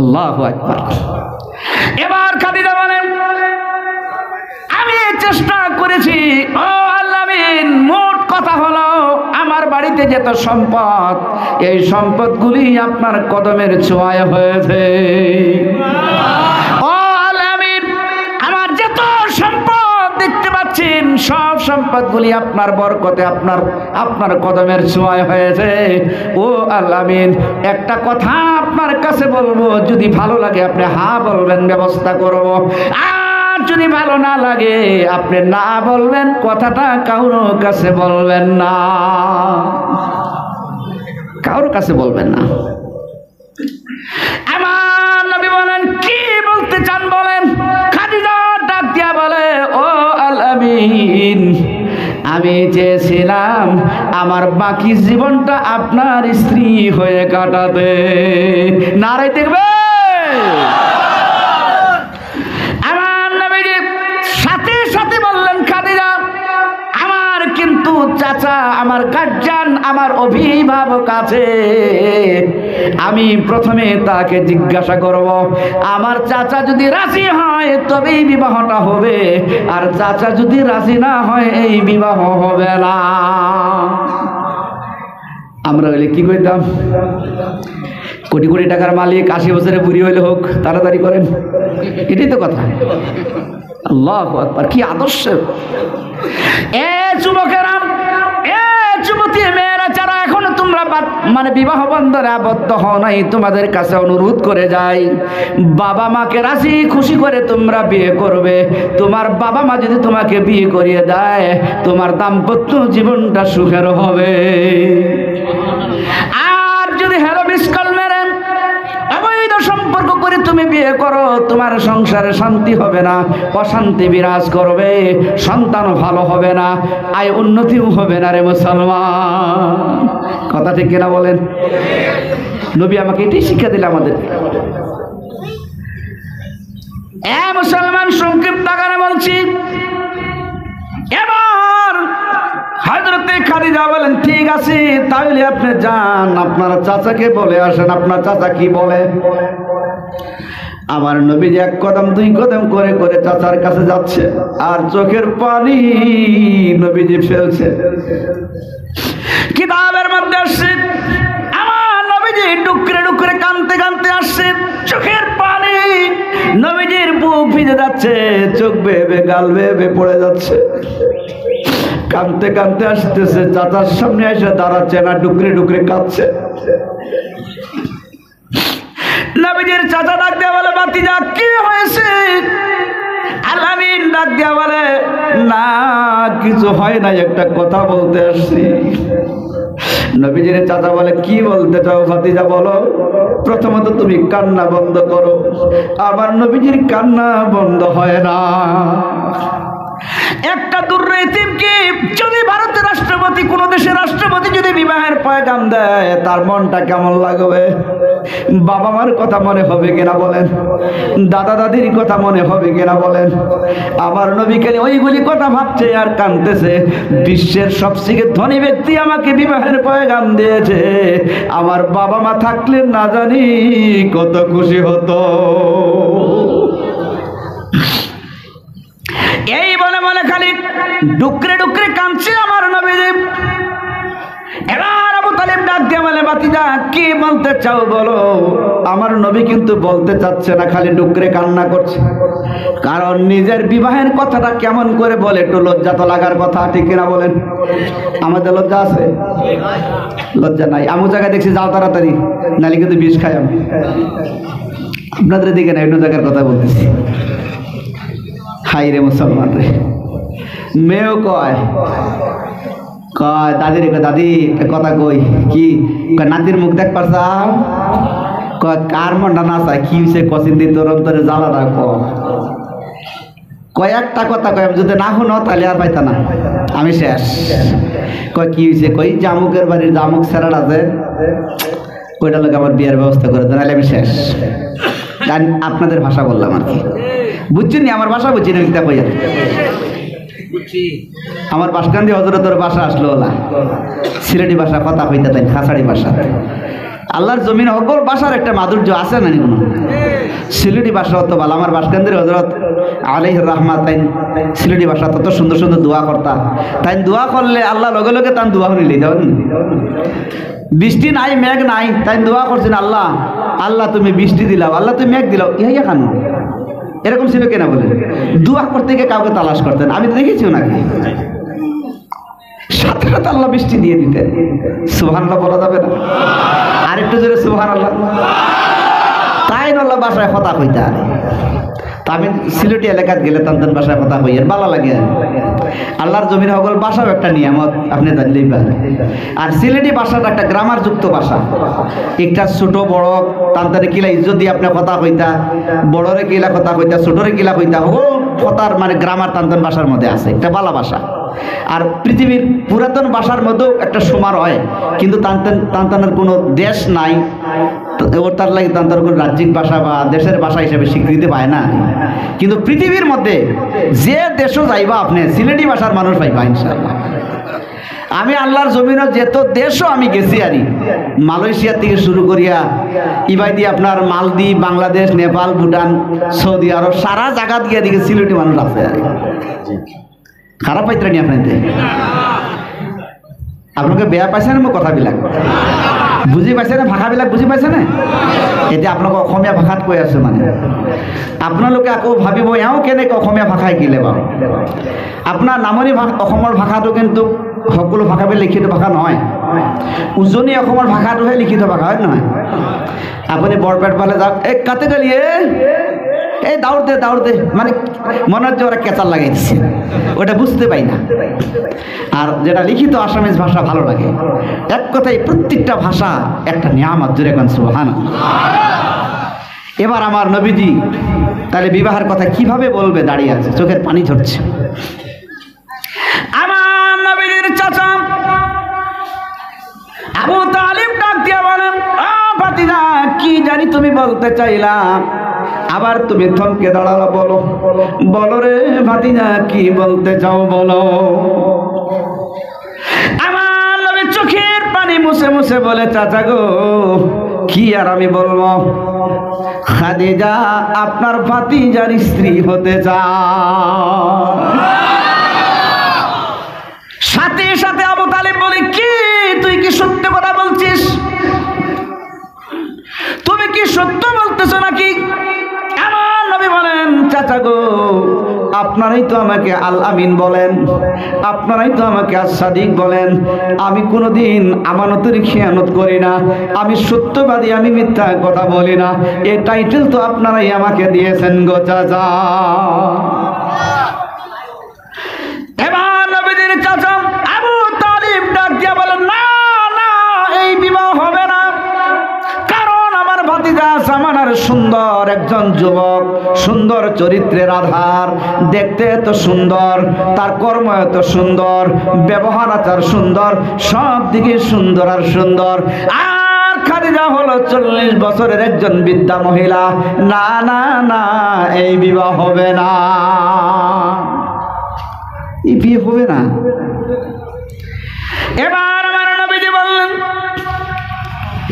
আল্লাহু আকবার। এবার খাদিজা বলেন, আমি চেষ্টা করেছি ও আল্লামিন, মোট কথা হলো আমার বাড়িতে যত সম্পদ, এই সম্পদগুলি আপনার কদমের ছোঁয়ায় হয়েছে। ও আল্লামিন, আমার যত সম্পদ দেখতে পাচ্ছেন, সব সম্পদগুলি আপনার বরকতে, আপনার কদমের ছোঁয়ায় হয়েছে। ও আল্লামিন, একটা কথা আপনার কাছে বলবো, যদি ভালো লাগে আপনি হ্যাঁ বলবেন, ব্যবস্থা করব। যদি ভালো না লাগে আপনি না বলবেন, কথাটা কারো কাছে বলবেন না, কারো কাছে বলবেন না। আমার নবী বলেন, কি বলতে চান বলেন। খাদিজা ডাক দিয়া বলে, ও আল আমিন, আমি চেয়েছিলাম আমার বাকি জীবনটা আপনার স্ত্রী হয়ে কাটাতে। নারে দেখবে। কিন্তু চাচা, আমার গার্জিয়ান, আমার অভিভাবক আছে, আমি প্রথমে তাকে জিজ্ঞাসা করব। আমার চাচা যদি রাজি হয় তবেই বিবাহটা হবে, আর চাচা যদি রাজি না হয় এই বিবাহ হবে না। আমরা হইলে কি কইতাম? কোটি কোটি টাকার মালিক 80 বছরে বুড়ি হইলে হোক, তাড়াতাড়ি করেন, এটাই তো কথা। আল্লাহু আকবার, কি আদর্শ! এ যুবকেরা, এ যুবতী মেয়েরা যারা এখনো তোমরা মানে বিবাহ বন্ধনে আবদ্ধ হও নাই, তোমাদের কাছে অনুরোধ করে যাই, বাবা মাকে রাজি খুশি করে তোমরা বিয়ে করবে। তোমার বাবা মা যদি তোমাকে বিয়ে করিয়ে দেয়, তোমার দাম্পত্য জীবনটা সুখের হবে। আর যদি হ্যালো মিস কল মেরেন অবৈধ সম্পর্ক করে তুমি বিয়ে করো, তোমার সংসারে শান্তি হবে না, অশান্তি বিরাজ করবে, সন্তান ভালো হবে না, আয় উন্নতিও হবে না রে মুসলমান। কথা ঠিক কিনা বলেন? নবী আমাকে এটাই শিক্ষা দিলে আমাদের। এ মুসলমান, সংক্ষিপ্ত আকারে বলছি। এবার হযরতে খাদিজা বলেন, ঠিক আছে তাহলে আপনি যান, আপনার চাচাকে বলে আসেন, আপনার চাচা কি বলে। আমার নবীজি 1 কদম 2 কদম করে করে চাচার কাছে যাচ্ছে, আর চোখের পানি নবীজি ফেলছে। কিতাবের মধ্যে আসছে আমার নবীজি ডুকরে ডুকরে কাঁদতে কাঁদতে আসছে, চোখের পানি নবীজির বুক ভিজে যাচ্ছে, চোখ বেয়ে গাল বেয়ে পড়ে যাচ্ছে, কাঁদতে কাঁদতে আসতেছে। চাচার সামনে এসে দাঁড়াচ্ছে না, ডুকরে ডুকরে কাঁদছে। নবীজির চাচা ডাক দিয়ে বলে, ভাতিজা কি হয়েছে? আলামিন ডাক দিয়ে বলে, না কিছু হয় নাই, একটা কথা বলতে আসছি। নবীজির চাচা বলে, কি বলতে চাও ভাতিজা বলো। প্রথমত তুমি কান্না বন্ধ করো। আবার নবীজির কান্না বন্ধ হয় না। একটা দুর্নীতিকে যদি ভারতের রাষ্ট্রপতি, কোন দেশের রাষ্ট্রপতি যদি বিবাহের পয়গাম দেয়, তার মনটা কেমন লাগবে? বাবা মার কথা মনে হবে কিনা বলেন? দাদা দাদির কথা মনে হবে কিনা বলেন? আমার নবীকে ওইগুলি কথা ভাবছে আর কাঁদতেছে। বিশ্বের সবথেকে ধনী ব্যক্তি আমাকে বিবাহের পয়গাম দিয়েছে, আমার বাবা মা থাকলে না জানি কত খুশি হতো। এই বলে বলে খালি ডুকরে ডুকরে কাঁদছে আমার নবীজি। এবার আবু তালিব ডাক দিয়ে বলে, ভাতিজা কি বলতে চাও বলো। আমার নবী কিন্তু বলতে চাচ্ছে না, খালি ডুকরে কান্না করছে। কারণ নিজের বিবাহের কথাটা কেমন করে বলে, একটু লজ্জা তো লাগার কথা, ঠিক কিনা বলেন? আমাদের লজ্জা আছে? লজ্জা নাই। আমু জায়গায় দেখছি যাও তাড়াতাড়ি, নালি কিন্তু বিষ খাই আমি। আপনাদের দিকে না, অন্য জায়গার কথা বলতেছি। হাই রে মুসলমান রে, মেয়েও কয় কয় দাদির দাদি কথা কই কি কয়, নাতির মুখ দেখ পারছা? কয় কার মনটা না চায় কি হয়েছে, কচিন দিন তোর অন্তরে জ্বালাটা কয়েকটা কথা কয়, যদি না শুনো তাহলে আর পাইতা না, আমি শেষ। কয় কি হয়েছে? কই জামুকের বাড়ির জামুক স্যারাট আছে, ওইটা লোক আমার বিয়ের ব্যবস্থা করে দেন, নাহলে আমি শেষ। আপনাদের ভাষা বললাম আর কি, বুঝছেন? আমার ভাষা বুঝছি না, কিতা কইয়া আমার বাসকান্দি হজরতের ভাষা আসলো ওলা সিলেটি ভাষা কথা কইতে তাই, খাসাড়ি ভাষা। আল্লাহর জমিন সকল ভাষার একটা মাধুর্য আছে না কোনো। সিলেটি ভাষা অত ভালো, আমার বাসকান্দির হজরত আলাইহির রাহমাত তাই সিলেটি ভাষা তত সুন্দর সুন্দর দোয়া করতা। তাই দোয়া করলে আল্লাহ লগে লগে তার দোয়া শুনিলি, দেন বৃষ্টি নাই মেঘ নাই, তাই দোয়া করছেন, আল্লাহ আল্লাহ তুমি বৃষ্টি দিলাও, আল্লাহ তুমি মেঘ দিলাও, ইহা খান। এরকম ছিল কেনা বলে দোয়া করতে গিয়ে কাউকে তালাশ করতেন, আমি তো দেখেছি নাকি সাথে সাথে আল্লাহ বৃষ্টি দিয়ে দিতেন। সুবহানাল্লাহ বলা যাবে না? আরেকটু জোরে সুবহানাল্লাহ। তাই আল্লাহ বাসায় কথা কইতে আরে, তা আমি সিলেটি এলাকাত গেলে তান বাসায় কথা কই আর ভালো লাগে। আল্লাহর জমির সকল ভাষাও একটা নিয়ামত, আপনি জানলেই পারেন। আর সিলেটি ভাষাটা একটা গ্রামার যুক্ত ভাষা, একটা ছোট বড় তান্তারে কিলা ইজ্জত দিয়ে আপনি কথা কইতা, বড়রে কিলা কথা কইতা, ছোটরে কিলা কইতা, সকল কথার মানে গ্রামার তান্তান ভাষার মধ্যে আছে, একটা ভালো ভাষা। আর পৃথিবীর পুরাতন ভাষার মধ্যেও একটা সমার হয়, কিন্তু তান্তানের কোনো দেশ নাই, ওর তার লাগে তান্তার কোনো রাজ্যিক ভাষা বা দেশের ভাষা হিসেবে স্বীকৃতি পায় না। কিন্তু পৃথিবীর মধ্যে যে দেশও যাইবা আপনি সিলেটি ভাষার মানুষ পাইবা ইনশাআল্লাহ। আমি আল্লাহর জমিনে যেত দেশও আমি গেছি, আরি মালয়েশিয়া থেকে শুরু করিয়া ইবাই দিয়ে আপনার মালদ্বীপ, বাংলাদেশ, নেপাল, ভুটান, সৌদি আরব, সারা জায়গা দিয়ে দিকে সিলেটি মানুষ আছে। আর খারাপ পাইতেনি আপনাদের, আপনাকে বেয়া পাইছেন আমার কথাবিলাক। বুজি পাইছে না? ভাষাবিলাক বুজি পাইছে না? এতিয়া আপোনালোকে অসমীয়া ভাষাত কৈ আছো মানে আপোনালোকে আকৌ ভাবিব এওঁ কেনেকৈ অসমীয়া ভাষা শিকিলে বাৰু। আপোনাৰ নামনি অসমৰ ভাষাটো কিন্তু সকলো ভাষাবিলাক লিখিত ভাষা নহয়। উজনি অসমৰ ভাষাটোহে লিখিত ভাষা, হয় নহয়? আপনি বৰপেট ফালে যাওক, এই কাতে গেলি এই দাউড় দে মানে মনে হচ্ছে ওরা কেঁচার লাগাই দিচ্ছে, ওটা বুঝতে পাই না। আর যেটা লিখিত আসামিজ ভাষা ভালো লাগে। এক কথায় প্রত্যেকটা ভাষা একটা নিয়ামত, জোরে কোন সুবহানাল্লাহ। এবার আমার নবীজি তাহলে বিবাহের কথা কিভাবে বলবে দাঁড়িয়ে আছে, চোখের পানি ঝরছে। আমার নবীজির চাচা আবু তালিব ডাক দিয়া বলেন, ভাতিজা কি জানি তুমি বলতে চাইলা, আবার তুমি থমকে দাঁড়ালো, বলো বলো রে ভাতিজা কি বলতে চাও বলো। আমার নবী চোখের পানি মুছে মুছে বলে, চাচা গো কি আর আমি বলবো, খাদিজা আপনার ভাতিজার স্ত্রী হতে চায়। সাথে সাথে আবু তালিব বলে, কি তুই কি সত্য কথা বলছিস? তুমি কি সত্য বলতেছো নাকি? আমার নবী বলেন, চাচা গো আপনারাই তো আমাকে আল আমিন বলেন, আপনারাই তো আমাকে আস-সাদিক বলেন। আমি কোনোদিন আমানতের খেয়ানত করি না, আমি সত্যবাদী, আমি মিথ্যা কথা বলি না। এই টাইটেল তো আপনারাই আমাকে দিয়েছেন গো চাচা। এবার নবীজির চাচা আবু তালিব ডাক দিয়া বলেন, না না এই বিবাহ হবে না, কারণ আমার ভাতিজা জামানার সুন্দর একজন যুবক, সুন্দর চরিত্রের আধার, দেখতে এত সুন্দর, তার কর্ম এত সুন্দর, ব্যবহার আচার সুন্দর, সব দিকে সুন্দর আর সুন্দর। আর খাদিজা হলো 40 বছরের একজন বৃদ্ধা মহিলা। না না না এই বিবাহ হবে না, এই বিয়ে হবে না। এবার আমার নবীজি বললেন,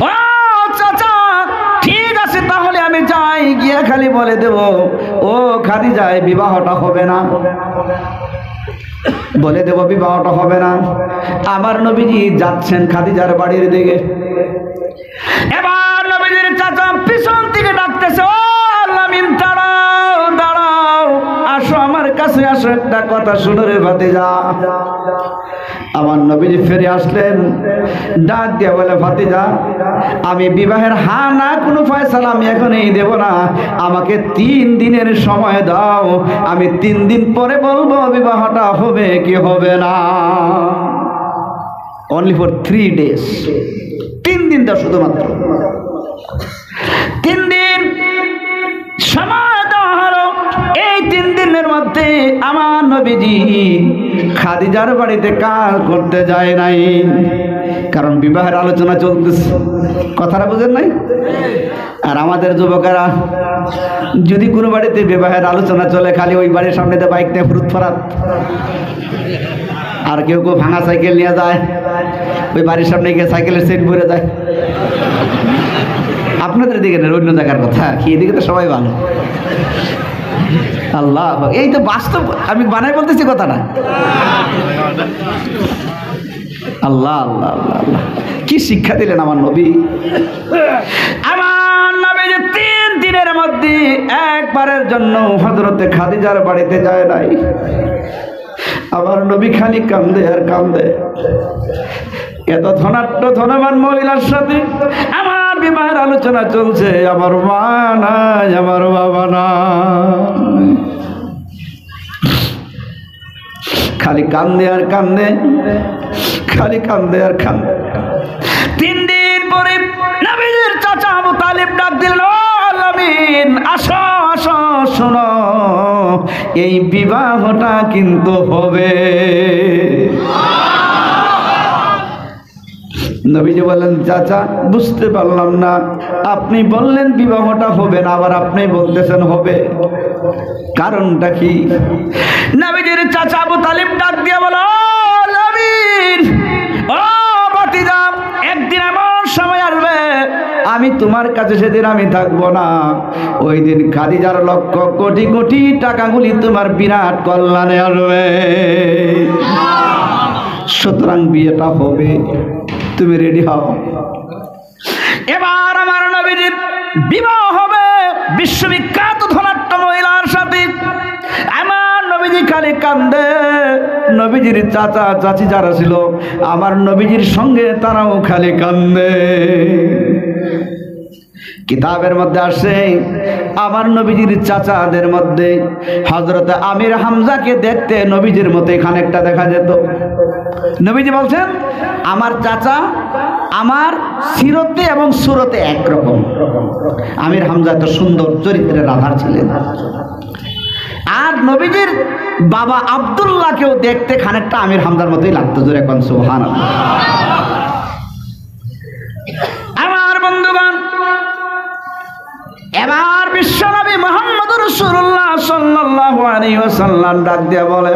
ও চাচা ঠিক আছে তাহলে আমি যাই, গিয়ে খালি বলে দেব ও খাদিজা এই বিবাহটা হবে না, বলে দেব বিবাহটা হবে না। আমার নবীজি যাচ্ছেন খাদিজার বাড়ির দিকে। এবার নবীজির চাচা পিছন থেকে ডাকতেছে, ও আলামিন দাঁড়াও দাঁড়াও, আসো আমার কাছে আসো, একটা কথা শুনো রে ভাতিজা। আমার নবীজি ফিরে আসলেন, ডাক দিয়ে বলে, ভাতিজা আমি বিবাহের হা না কোনো ফয়সালা আমি এখনই দেব না, আমাকে 3 দিনের সময় দাও, আমি 3 দিন পরে বলবো বিবাহটা হবে কি হবে না। অনলি ফর 3 days, 3 দিন দাও শুধুমাত্র। 3 দিন সময় দেওয়া হলো। এই 3 দিনের মধ্যে আমার নবীজি খাদিজার বাড়িতে কাজ করতে যায় নাই, কারণ বিবাহের আলোচনা চলতেছে। কথাটা বুঝেন নাই? আর আমাদের যুবকেরা যদি কোনো বাড়িতে বিবাহের আলোচনা চলে, খালি ওই বাড়ির সামনেতে বাইক নিয়ে ফুরুত ফরাত, আর কেউ কেউ ভাঙা সাইকেল নিয়ে যায়, ওই বাড়ির সামনে গিয়ে সাইকেলের সিট ভরে যায়। আপনাদের দিকে না, অন্য জায়গার কথা, কি এদিকে তো সবাই ভালো। আল্লাহ, এই তো বাস্তব, আমি বানাই বলতেছি কথাটা। আল্লাহ আল্লাহ আল্লাহ আল্লাহ, কি শিক্ষা দিলেন আমার নবী। আমার নবী যে 3 দিনের মধ্যে একবারের জন্য হযরতে খাদিজার বাড়িতে যায় নাই। আমার নবী খালি কান্দে আর কান্দে। এত ধনাঢ্য ধনবান মহিলার সাথে আমার বিবাহের আলোচনা চলছে, আমার মা নাই, আমার বাবা নাই, খালি কান্দে আর কান্দে, খালি কান্দে আর কান্দে। 3 দিন পরে নবীজির চাচা আবু তালিব ডাক দিলেন, ও আলামিন আসো আসো, শোনো এই বিবাহটা কিন্তু হবে। নবীজি বললেন, চাচা বুঝতে পারলাম না, আপনি বললেন বিবাহটা হবে না, আবার আপনি বলতেছেন হবে, কারণটা কি? নবীজির চাচা আবু তালিব ডাক দিয়ে বলো, নবীর ও ভাতিজা, একদিন এমন সময় আসবে আমি তোমার কাছে সেদিন আমি থাকবো না, ওই দিন খাদিজার লক্ষ কোটি কোটি টাকাগুলি তোমার বিরাট কল্যাণে আসবে, সুতরাং বিয়েটা হবে, তুমি রেডি হও। এবার আমার নবীজির বিবাহ হবে বিশ্ববিখ্যাত ধনাঢ্য মহিলার সাথে। আমার নবীজি খালি কান্দে, নবীজির চাচা চাচি যারা ছিল আমার নবীজির সঙ্গে তারাও খালি কান্দে। কিতাবের মধ্যে আসে আমার নবীজির চাচাদের মধ্যে হযরত আমির হামজাকে দেখতে নবীজির মতো খানিকটা দেখা যেত। নবীজি বলছেন আমার চাচা আমার সিরতে এবং সুরতে একরকম। আমির হামজা এত সুন্দর চরিত্রের আধার ছিলেন। আর নবীজির বাবা আব্দুল্লাহকেও দেখতে খানিকটা আমির হামজার মতোই লাগতো। জোরে কোন সুবহানাল্লাহ। আমার বন্ধুগণ, এবার বিশ্বনবী মুহাম্মদুর রাসূলুল্লাহ সাল্লাল্লাহু আলাইহি ওয়াসাল্লাম ডাক দিয়ে বলে,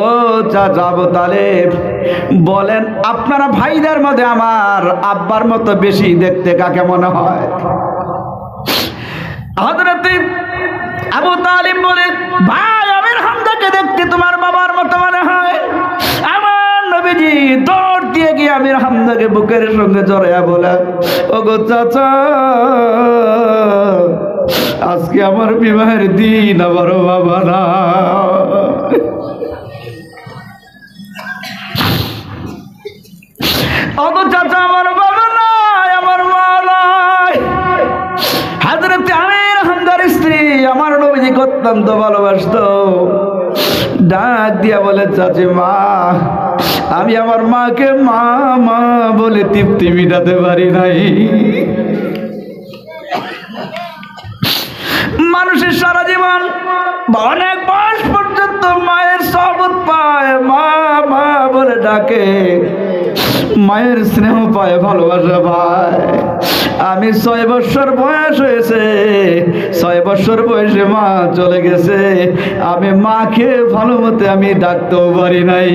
ও চাচা আবু তালেব, বলেন আপনারা ভাইদের মধ্যে আমার আব্বার মতো বেশি দেখতে কাকে মনে হয়? হযরত আবু তালিব বলে, ভাই আমির হামজাকে দেখতে তোমার বাবার মতো মনে হয়। আমার নবীজি দৌড় দিয়ে গিয়ে আমির হামজাকে বুকের সঙ্গে জড়াইয়া বলে, ওগো চাচা, আজকে আমার বিবাহের দিন, আমার বাবা না। ওগো চাচা, আমার বাবা নাই, আমার মা নাই। হযরত আমির হামজার স্ত্রী আমার নবীজিকে অত্যন্ত ভালোবাসতো। ডাক দিয়া বলে, চাচি মা, আমি আমার মাকে মা মা বলে তৃপ্তি মিটাতে পারি নাই। মানুষের সারা জীবন অনেক বয়স পর্যন্ত মায়ের সহবত পায়, মা মা বলে ডাকে, মায়ের স্নেহ পায়, ভালোবাসা পায়। আমি 6 বছর বয়স হয়েছে, 6 বছর বয়সে মা চলে গেছে, আমি মাকে ভালো মতে আমি ডাকতেও পারি নাই।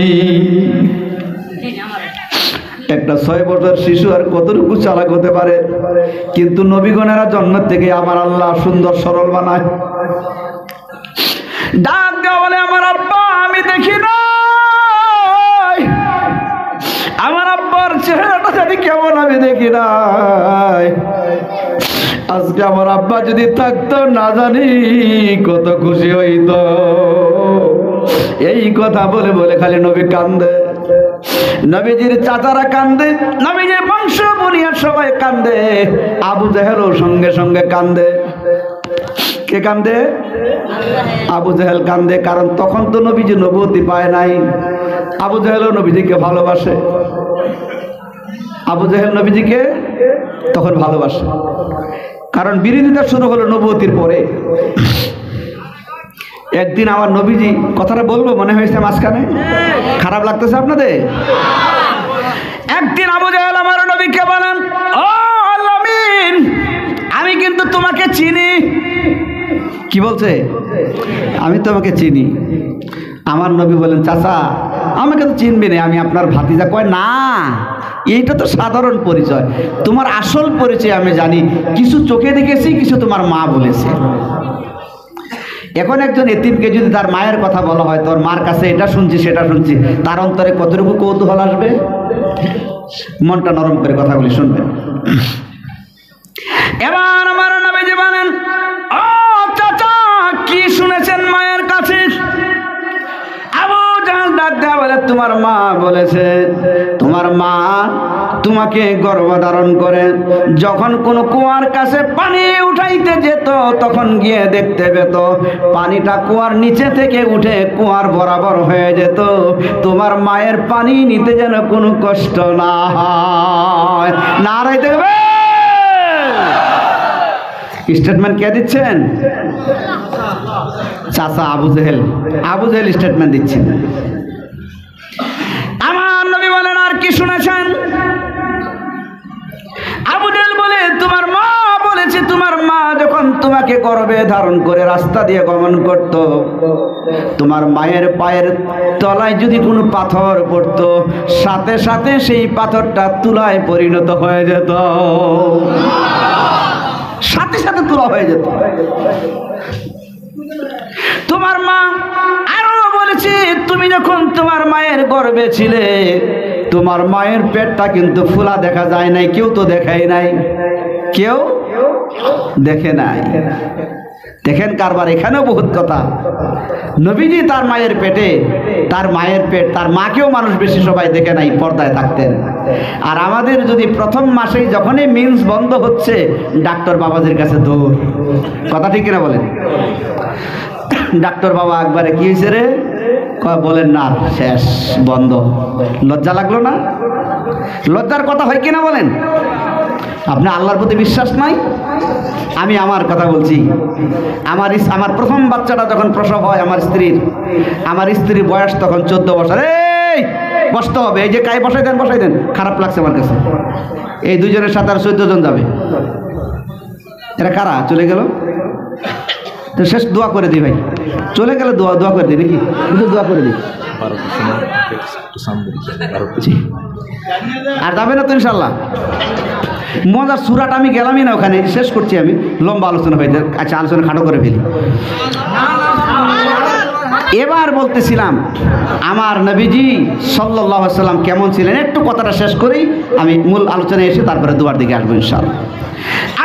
একটা 6 বছর শিশু আর কতটুকু চালাক হতে পারে? কিন্তু নবীগণেরা জন্ম থেকে আমার আল্লাহ সুন্দর সরল বানায়। ডাক দেওয়া বলে, আমার আব্বা আমি দেখি না, আমার আব্বার চেহারাটা জানি কেমন আমি দেখি নাই। আজকে আমার আব্বা যদি থাকতো না জানি কত খুশি হইতো। এই কথা বলে বলে খালি নবী কান্দে, নবীজির চাচারা কান্দে, নবীজির বংশ বুনিয়ার সবাই কান্দে, আবু জেহেলও সঙ্গে সঙ্গে কান্দে। কে কান্দে? আবু জেহেল কান্দে, কারণ তখন তো নবীজি নবুয়তি পায় নাই। আবু জেহেলও নবীজিকে ভালোবাসে, আবু জেহেল নবীজিকে তখন ভালোবাসে, কারণ বিরোধিতা শুরু হলো নবুয়তির পরে। একদিন আমার নবীজি, কথাটা বলবো মনে হয়েছে মাঝখানে, খারাপ লাগতেছে আপনাদের? একদিন আবু জেহেল আমার নবীকে বলেন, ও আল্লাহ আমিন, আমি কিন্তু তোমাকে চিনি। কি বলছে? আমি তোমাকে চিনি। আমার নবী বলেন, চাচা আমাকে তো চিনবে না, আমি আপনার ভাতিজা। কয় না, এইটা তো সাধারণ পরিচয়, তোমার আসল পরিচয় আমি জানি। কিছু চোখে দেখেছি, কিছু তোমার মা বলেছে। এখন একজন এতিমকে যদি তার মায়ের কথা বলা হয়, তোর মার কাছে এটা শুনছি সেটা শুনছি, তার অন্তরে কতটুকু কৌতূহল আসবে? মনটা নরম করে কথাগুলি শুনবেন। এবার আমার নবীজি বলেন, ও চাচা কি শুনেছেন মায়ের কাছে? আবু জাহেল ডাক দেয়া বলে, তোমার মা বলেছে, তোমার মা তোমাকে গর্ভধারণ করে যখন কোন কুয়ার কাছে পানি উঠাইতে যেত, তখন গিয়ে দেখতে পেত পানিটা কুয়ার নিচে থেকে উঠে কুয়ার বরাবর হয়ে যেত। তোমার মায়ের পানি নিতে যেন কোনো কষ্ট না হয়। নারাই দেখবে স্টেটমেন্ট কে দিচ্ছেন? চাচা আবু জেহেল। আবু জেহেল স্টেটমেন্ট দিচ্ছেন। আমার নবী বলেন, আর কি শুনেছেন? আবু জেহেল বলে, তোমার মা বলেছে, তোমার মা যখন তোমাকে গর্ভে ধারণ করে রাস্তা দিয়ে গমন করত, তোমার মায়ের পায়ের তলায় যদি কোনো পাথর পড়তো, সাথে সাথে সেই পাথরটা তুলায় পরিণত হয়ে যেত, সাথে সাথে তুলা হয়ে যেত। তোমার মা আরো বলেছে, তুমি যখন তোমার মায়ের গর্ভে ছিলে, তোমার মায়ের পেটটা কিন্তু ফুলা দেখা যায় নাই, কেউ তো দেখাই নাই, কেউ দেখে নাই। দেখেন কারবার, এখানেও বহুত কথা। নবীজি তার মায়ের পেটে, তার মায়ের পেট, তার মাকেও মানুষ বেশি সবাই দেখে নাই, পর্দায় থাকতেন। আর আমাদের যদি প্রথম মাসেই যখনই মিন্স বন্ধ হচ্ছে, ডাক্তার বাবাজির কাছে দৌড়। কথা ঠিক কিনা বলেন? ডাক্তার বাবা একবারে কি হয়েছে রে, বলেন না, শেষ, বন্ধ। লজ্জা লাগলো না? লজ্জার কথা হয় কিনা বলেন? আপনি আল্লাহর প্রতি বিশ্বাস নাই? আমি আমার কথা বলছি। আমার প্রথম বাচ্চাটা যখন প্রসব হয় আমার স্ত্রীর বয়স তখন 14 বছর। এই বসতে হবে, এই যে কাই বসাই দেন, খারাপ লাগছে আমার কাছে। এই দুজনের সাথে আর 14 জন যাবে। এরা কারা চলে গেল? তো শেষ দোয়া করে দিই ভাই, চলে গেলে দোয়া করে দিই নাকি? কিন্তু দোয়া করে দিই, আর যাবে না তো ইনশাল্লাহ। মজার সুরাটা আমি গেলামই না, ওখানে শেষ করছি আমি, লম্বা আলোচনা হয়ে যায়। আচ্ছা, আলোচনা খাটো করে ফেলি। এবার বলতেছিলাম আমার নবীজি সাল্লাল্লাহু আলাইহি সাল্লাম কেমন ছিলেন, একটু কথাটা শেষ করি, আমি মূল আলোচনায় এসে তারপরে দুয়ার দিকে আসবো ইনশাআল্লাহ।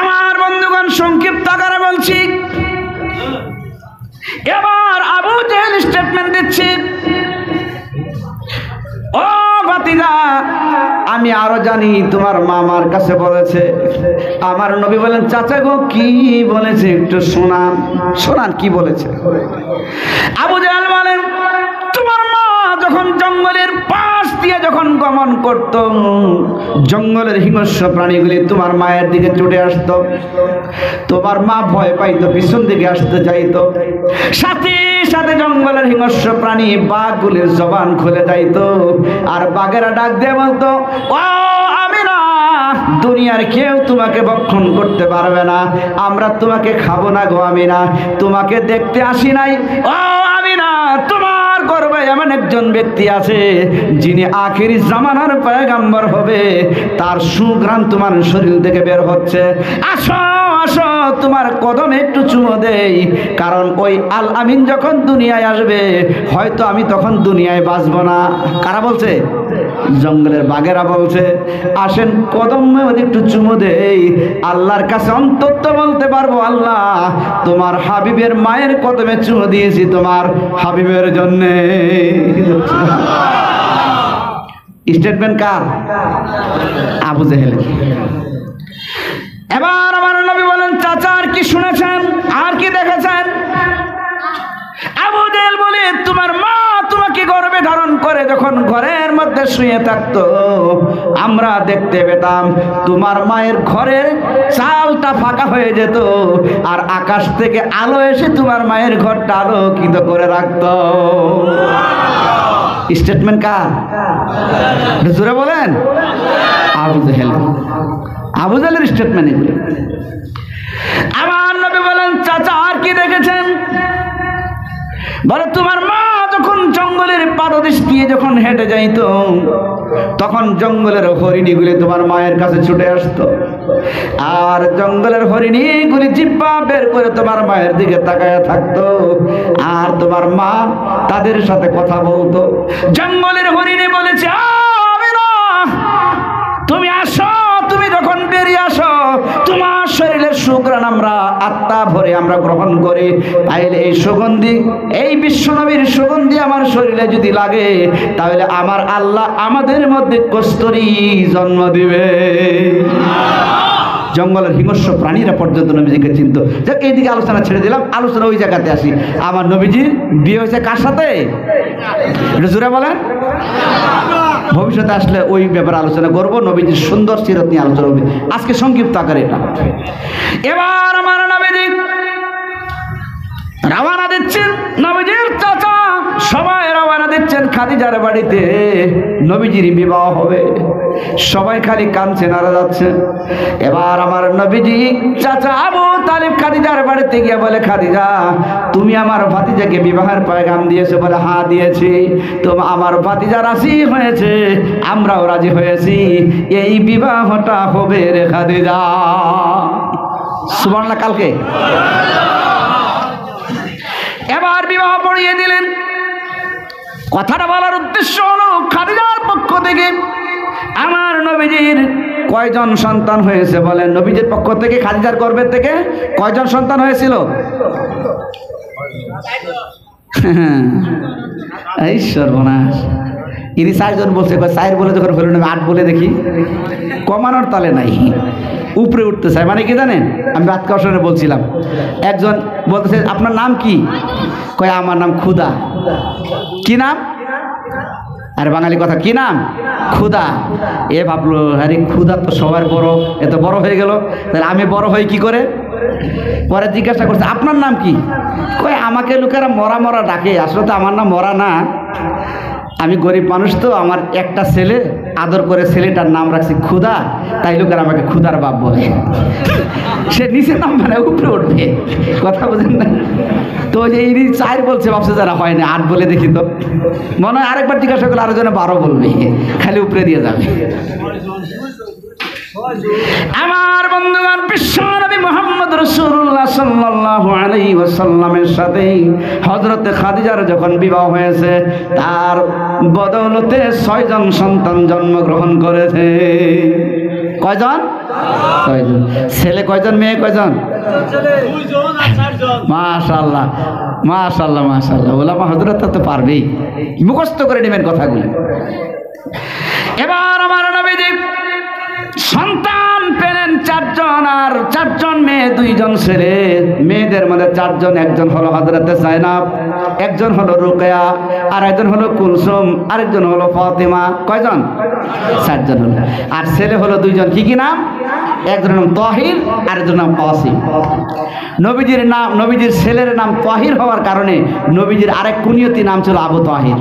আমার বন্ধুগণ, সংক্ষিপ্ত আকারে বলছি। এবার আবু জেহেল স্টেটমেন্ট দিচ্ছি, ও ভাতিজা, আমি আরো জানি তোমার মা আমার কাছে বলেছে। আমার নবী বলেন, চাচা গো কি বলেছে একটু শোনান কি বলেছে। আবু জাহেল বলেন, তোমার মা যখন জঙ্গলের পাশ দিয়ে যখন গমন করত, জঙ্গলের হিংস্র প্রাণীগুলি তোমার মায়ের দিকে ছুটে আসতো। তোমার মা ভয় পাইতো, পিছন দিকে আসতে চাইতো। সাথে সাথে জঙ্গলের হিংস্র প্রাণী বাঘগুলির জবান খুলে যাইতো, আর বাঘেরা ডাক দিয়ে বলতো, ও আমিনা, দুনিয়ার কেউ তোমাকে ভক্ষণ করতে পারবে না, আমরা তোমাকে খাবো না গো আমিনা, তোমাকে দেখতে আসি নাই। ও আমিনা, তোমার গর্ভে এমন একজন ব্যক্তি আছে যিনি আখিরি জামানার পয়গম্বর হবে, তার সুঘ্রাণ তোমার শরীর থেকে বের হচ্ছে। আসো আসো, তোমার কদমে একটু চুমো দেই, কারণ ওই আল আমিন যখন দুনিয়ায় আসবে, হয়তো আমি তখন দুনিয়ায় বাঁচবো না। কারা বলছে? জঙ্গলের বাঘেরা বলছে, আসেন কদমে একটু চুমো দেই, আল্লাহর কাছে অন্তত বলতে পারবো, আল্লাহ তোমার হাবিবের মায়ের কদমে চুমো দিয়েছি তোমার হাবিবের জন্যে। স্টেটমেন্ট কার? আবু জেহেলের। এবার আমার নবী বলেন, চাচা আর কি শুনেছেন, আর কি দেখেছেন? আবু জেহেল বলে, তোমার মা তোমাকে গর্ভে ধারণ করে যখন ঘরের মধ্যে শুয়ে থাকতো, আমরা দেখতে পেতাম তোমার মায়ের ঘরের চালটা ফাঁকা হয়ে যেত, আর আকাশ থেকে আলো এসে তোমার মায়ের ঘরটা আলোকিত করে রাখতো। স্টেটমেন্ট কার? জোরে বলেন। আবু জেহেল। আবু জেহেলের স্টেটমেন্ট এগুলো। আমার নবী বলেন, চাচা আর কি দেখেছেন? বলে, তোমার মা যখন জঙ্গলের পাদদেশ দিয়ে যখন হেঁটে যাইতো, তখন জঙ্গলের হরিণীগুলি তোমার মায়ের কাছে ছুটে আসতো, আর জঙ্গলের হরিণীগুলি জিহ্বা বের করে তোমার মায়ের দিকে তাকায় থাকতো, আর তোমার মা তাদের সাথে কথা বলতো। জঙ্গলের হরিণী বলেছে, তুমি আসো, তুমি যখন বেরিয়ে আসো, তোমার শরীরের সুঘ্রাণ আমরা আত্মা ভরে আমরা গ্রহণ করি, তাইলে এই সুগন্ধি, এই বিশ্বনবীর সুগন্ধি আমার শরীরে যদি লাগে, তাহলে আমার আল্লাহ আমাদের মধ্যে কস্তুরী জন্ম দিবে। জঙ্গলের হিংস্র প্রাণীরা পর্যন্ত নবীজিকে চিনত। যাক, এইদিকে আলোচনা ছেড়ে দিলাম, আলোচনা ওই জায়গাতে আসি। আমার নবীজির বিয়ে হয়েছে কার সাথে? এটা জোরে বলেন। ভবিষ্যতে আসলে ওই ব্যাপারে আলোচনা করব, নবীজির সুন্দর সিরত নিয়ে আলোচনা হবে। আজকে সংক্ষিপ্ত আকারে এটা। এবার আমার নবীজি রওনা দিচ্ছেন, নবীজির চাচা সবাই রওনা দিচ্ছেন খাদিজার বাড়িতে, নবীজির বিবাহ হবে। সবাই খালি কাঁদছে, নারা যাচ্ছে। এবার আমার নবীজি চাচা আবু তালিব খাদিজার বাড়িতে গিয়ে বলে, খাদিজা, তুমি আমার ভাতিজাকে বিবাহের পয়গাম দিয়েছো? বলে, হ্যাঁ দিয়েছি। তো আমার ভাতিজা রাজি হয়েছে, আমরাও রাজি হয়েছি, এই বিবাহটা হবে রে খাদিজা। সুবহানাল্লাহ। কালকে এবার বিবাহ পড়িয়ে দিলেন। কথাটা বলার উদ্দেশ্য হলো, খাদিজার পক্ষ থেকে আমার নবীজির কয়জন সন্তান হয়েছে বলেন? নবীজির পক্ষ থেকে খাদিজার গর্ভের থেকে কয়জন সন্তান হয়েছিল? এই সর্বনাশ, ইনি 4 জন বলছে, 4 বলে যখন হলো না 8 বলে দেখি, কমানোর তালে নাই, উপরে উঠতে চায়। মানে কি জানেন, আমি রাত কাউশনে বলছিলাম, একজন বলতেছে আপনার নাম কি? কয় আমার নাম ক্ষুদা। কি নাম? আর বাঙালি কথা, কি নাম? ক্ষুদা। এ ভাবলো আরে ক্ষুদা তো সবার বড়, এত বড় হয়ে গেল, তাহলে আমি বড় হই কি করে? পরে জিজ্ঞাসা করছে আপনার নাম কি? কয় আমাকে লোকেরা মরা মরা ডাকে, আসলে তো আমার নাম মরা না, আমি গরিব মানুষ, তো আমার একটা ছেলে, আদর করে ছেলেটার নাম রাখছি ক্ষুদা, তাই লোকেরা আমাকে ক্ষুদার বাপ বলে। সে নিচের নাম মানে উপরে উঠবে, কথা বুঝেন না? তো যে ইনি 4 বলছে, ভাবছে যারা হয় না 8 বলে দেখি, তো মনে হয় আরেকবার জিজ্ঞাসা করলে আরো জনে 12 বলবে, খালি উপরে দিয়ে যাবে। আমার বন্ধুগণ, বিশ্বনবী মুহাম্মদ রাসূলুল্লাহ সাল্লাল্লাহু আলাইহি ওয়াসাল্লামের সাথে হযরত খাদিজার যখন বিবাহ হয়েছে, তার বদৌলতে 6 জন সন্তান জন্মগ্রহণ করেছে। কয়জন? 6 জন। ছেলে কয়জন, মেয়ে কয়জন? 2 জন আর 4 জন। মাশাআল্লাহ মাশাআল্লাহ মাশাআল্লাহ, ওলামা হযরত তো পারবেই, মুখস্থ করে নেবেন কথাগুলো। এবার আমার নবীজি সন্তান পেলেন 4 জন, আর 4 জন মেয়ে, 2 জন ছেলে। মেয়েদের মধ্যে 4 জন, একজন হলো হযরতে যায়েনব, একজন হলো রুকায়া, আর একজন হলো কুলসুম, আরেকজন হলো ফাতিমা। কয়জন? 4 জন হলো। আর ছেলে হলো 2 জন। কি কি নাম? একজনের নাম তাহির, আরেকজনের নাম কাসিম। নবীজির নাম, নবীজির ছেলের নাম তাহির হওয়ার কারণে নবীজির আরেক কুনিয়তি নাম ছিল আবু তাহির।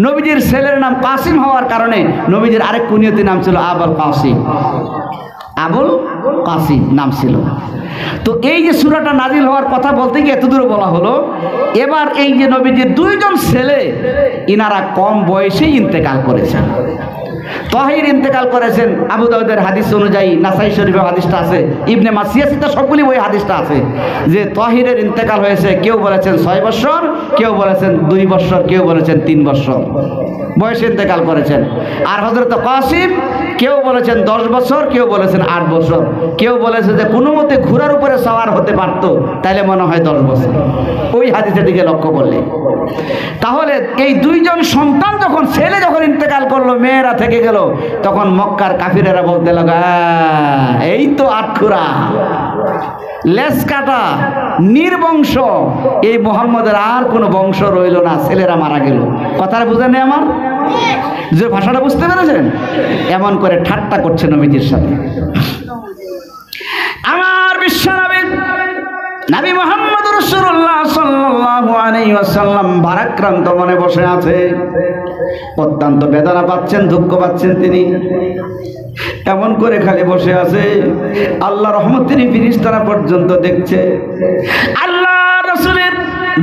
নবীজির ছেলের নাম কাসিম হওয়ার কারণে নবীজির আরেক কুনিয়তি নাম ছিল আবুল কাসিম। আবুল কাসিম নাম ছিল। তো এই যে সূরাটা নাজিল হওয়ার কথা বলতে গিয়ে এত দূর বলা হলো। এবার এই যে নবীজির 2 জন ছেলে, ইনারা কম বয়সেই ইন্তেকাল করেছেন। তাহির ইন্তেকাল করেছেন আবু দাউদের হাদিস অনুযায়ী, নাসাই শরীফে হাদিসটা আছে, ইবনে মাসিয়াসিতে সবগুলি ওই হাদিসটা আছে যে তাহিরের ইন্তেকাল হয়েছে। কেউ বলেছেন 6 বছর, কেউ বলেছেন 2 বছর, কেউ বলেছেন 3 বছর বয়সে ইন্তেকাল করেছেন। আর হযরত কাসিম কেউ বলেছেন 10 বছর, কেউ বলেছেন 8 বছর, কেউ বলেছে যে কোনো মতে ঘোড়ার উপরে সওয়ার হতে পারতো, তাইলে মনে হয় 10 বছর। ওই হাদিসের দিকে লক্ষ্য করলে তাহলে এই 2 জন সন্তান যখন, ছেলে যখন ইন্তেকাল করলো, মেয়েরা থেকে গেল, তখন মক্কার কাফিরেরা বলতে লাগা এই তো আটখুরা, লেস কাটা, নির্বংশ, এই মুহাম্মদের আর কোনো বংশ রইল না, ছেলেরা মারা গেল। কথাটা বুঝেন না আমার? যে ভাষাটা বুঝতে পেরেছেন? এমন করে ঠাট্টা করছে নবীজির সাথে। আমার বিশ্বনবী নবী মুহাম্মদ রাসূলুল্লাহ সাল্লাল্লাহু আলাইহি ওয়াসাল্লাম ভারাক্রান্ত মনে বসে আছে, অত্যন্ত বেদনা পাচ্ছেন, দুঃখ পাচ্ছেন তিনি। এমন করে খালি বসে আছে, আল্লাহ রহমতের ফেরেশতারা পর্যন্ত দেখছে। আল্লাহ রাসূলের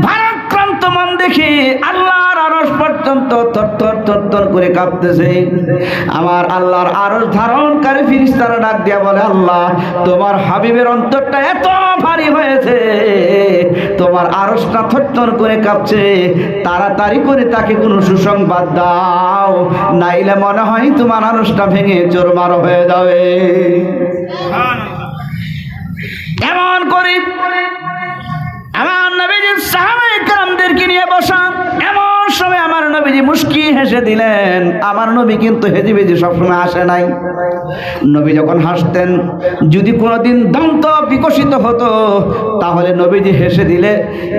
ভারাক্রান্ত মন দেখে আল্লাহর আরশ পর্যন্ত থরথর থরথর করে কাঁপতেছে। আমার আল্লাহর আরশ ধারণকারী ফেরেশতারা ডাক দিয়া বলে, আল্লাহ তোমার হাবিবের অন্তরটা এত ভারী হয়েছে, তোমার আরশটা থরথর করে কাঁপছে, তাড়াতাড়ি করে তাকে কোনো সুসংবাদ দাও, নাইলে মনে হয় তোমার আরশটা ভেঙে চুরমার হয়ে যাবে। এমন করে আমার নবীজি সাহাবায়ে কেরামদেরকে নিয়ে বসা। এমন সময় আমার নবীজি মুস্কি হেসে দিলেন। আমার নবী কিন্তু হেজিবেজি সবসময় হাসে নাই। নবী যখন হাসতেন, যদি কোনোদিন দন্ত বিকশিত হতো, তাহলে নবীজি হেসে দিলে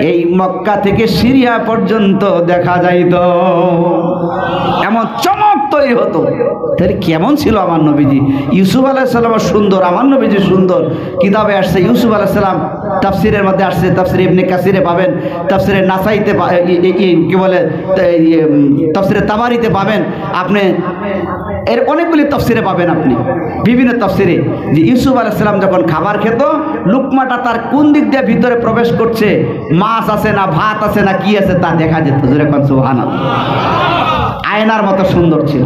এই মক্কা থেকে সিরিয়া পর্যন্ত দেখা যাইত, এমন চমক তৈরি হতো। তাহলে কেমন ছিল আমার নবীজি? ইউসুফ আলাইহিস সালাম সুন্দর, আমার নবীজি সুন্দর। কিতাবে আসছে ইউসুফ আলাইহিস সালাম, তাফসিরের মধ্যে আসছে, তাফসিরে ইবনে কাসিরে পাবেন, তাফসিরে নাসাইতে কি বলে, তাফসিরে তাবারিতে পাবেন, আপনি এর অনেকগুলি তাফসিরে পাবেন আপনি, বিভিন্ন তাফসিরে, যে ইউসুফ আলাইহিস সালাম যখন খাবার খেত, লুকমাটা তার কোন দিক দিয়ে ভিতরে প্রবেশ করছে, মাছ আছে না ভাত আছে না কি আছে তা দেখা যেত। জোরে কোন সুবহানাল্লাহ। আয়নার মতো সুন্দর ছিল।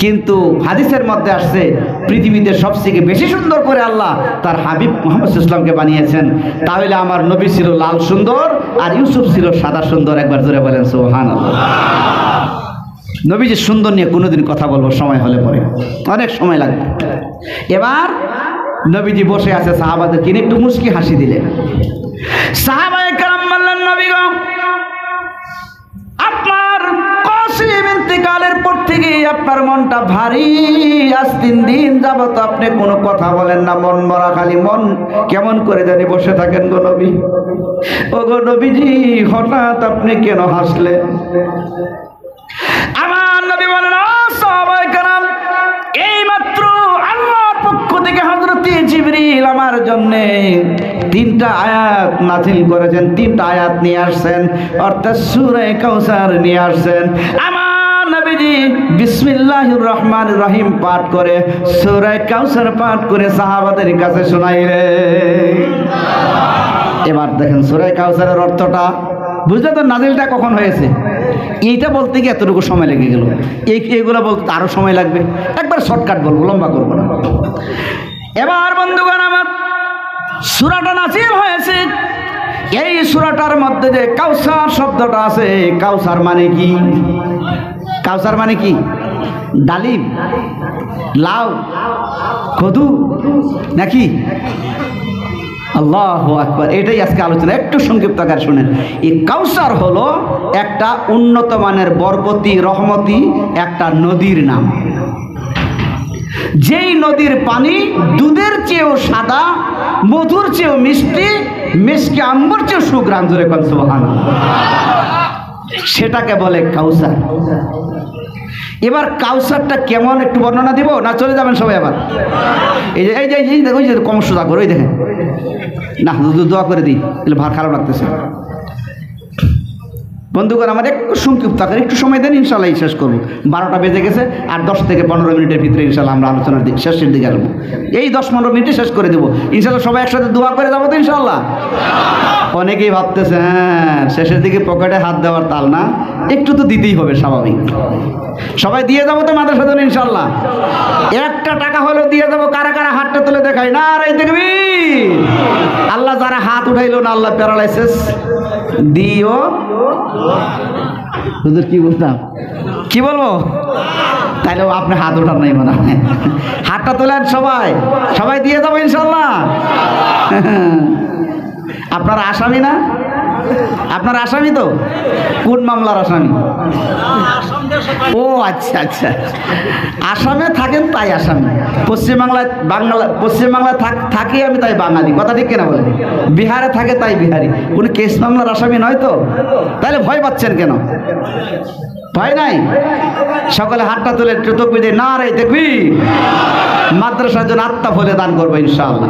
কিন্তু হাদিসের মধ্যে আসছে পৃথিবীতে সবথেকে বেশি সুন্দর করে আল্লাহ তার হাবিব মুহাম্মদ সাল্লাল্লাহু আলাইহি ওয়াসাল্লামকে বানিয়েছেন। তাহলে আমার নবী ছিল লাল সুন্দর আর ইউসুফ ছিল সাদা সুন্দর। একবার জোরে বলেন সুবহানাল্লাহ। নবীজির সুন্দর নিয়ে কোনোদিন কথা বলবো সময় হলে পরে, অনেক সময় লাগবে। এবার নবীজি বসে আছে, সাহাবাদের কিনে একটু মুস্কি হাসি দিলেন। সাহাবায়ে কেরাম বললেন, নবী গো, আপনার কাসিম ইন্তেকালের পর থেকে আপনার মনটা ভারী, আজ 3 দিন যাবত আপনি কোনো কথা বলেন না, মন মরা, খালি মন কেমন করে জানি বসে থাকেন গো নবী। ও গো নবীজি, হঠাৎ আপনি কেন হাসলেন? আমার নবী বলেন, সাহাবায়ে কেরাম, এইমাত্র আল্লাহর পক্ষ থেকে হযরত জিবরিল আমার জন্য 3টা আয়াত নাযিল করেছেন, 3টা আয়াত নিয়ে আসছেন, অর্থাৎ সূরা কাউসার নিয়ে আসছেন। আমার নবীজি বিসমিল্লাহির রহমানির রহিম পাঠ করে, সূরা কাউসার পাঠ করে সাহাবাদের কাছে শোনাইলেন। এবার দেখেন সূরা কাউসারের অর্থটা বুঝলে তো, নাজিলটা কখন হয়েছে এইটা বলতে গিয়ে এতটুকু সময় লেগে গেল, এইগুলো বলতে আরো সময় লাগবে। একবার শর্টকাট বলবো, লম্বা করবো না। এবার বন্ধুগণ আমার, সূরাটা নাজিল হয়েছে, এই সূরাটার মধ্যে যে কাউসার শব্দটা আছে, কাউসার মানে কি? কাউসার মানে কি? ডালিম, লাউ, কদু নাকি? আল্লাহু আকবার, এটাই আজকে আলোচনা। একটু সংক্ষিপ্ত আকার শুনেন। এই কাউসার হলো একটা উন্নত মানের বরকতি, রহমতি একটা নদীর নাম, যেই নদীর পানি দুধের চেয়েও সাদা, মধুর চেয়েও মিষ্টি, মিষ্টি আম্বর চেয়েও সুগ্রাণ, জোরে কোন সুবহানাল্লাহ, সেটাকে বলে কাউসার। এবার কাউসারটা কেমন একটু বর্ণনা দিব না চলে যাবেন সবাই? আবার এই দেখো, ওই যে কম সোজা করে, ওই দেখেন না, দোয়া করে দিই, তাহলে ভার খারাপ লাগতেছে। বন্ধুগণ আমার একটু সংক্ষিপ্ত আকারে একটু সময় দেন, ইনশাল্লাহ শেষ করবো। 12টা বেজে গেছে, আর 10 থেকে 15 মিনিটের ভিতরে ইনশাল্লাহ আমরা আলোচনার শেষের দিকে আসবো। এই 10-15 মিনিটে শেষ করে দেবো ইনশাল্লাহ। সবাই একসাথে দোয়া করে যাবো তো ইনশাল্লাহ। অনেকেই ভাবতেছে হ্যাঁ শেষের দিকে পকেটে হাত দেওয়ার তাল না, একটু তো দিতেই হবে, স্বাভাবিক। সবাই দিয়ে যাবো তো মাদ্রাসা জন্য ইনশাল্লাহ। 1টা টাকা হলেও দিয়ে যাবো। কারা কারা হাতটা তুলে দেখাই না, আর এই দেখবি আল্লাহ যারা হাত উঠাইলো না, আল্লাহ প্যারালাইসিস দিও। হুজুর কি বলতাম, কি বলবো? তাইলেও আপনি হাত ওঠান নাই মনে হয়। হাতটা তোলেন সবাই, সবাই দিয়ে যাবো ইনশাল্লাহ। আপনারা আসামি না? আপনার আসামি তো? কোন মামলার আসামি? ও আচ্ছা আচ্ছা, আসামে থাকেন তাই আসামি। পশ্চিমবাংলায় পশ্চিমবাংলায় থাকি আমি তাই বাঙালি, কথা ঠিক কিনা বলেন? বিহারে থাকে তাই বিহারি। উনি কেস মামলার আসামি নয় তো? তাহলে ভয় পাচ্ছেন কেন? ভয় নাই। সকলে হাতটা তুলে তাকবীর দিয়ে নারে তাকবীর। মাদ্রাসার জন্য আত্মা ফলে দান করবো ইনশাআল্লাহ।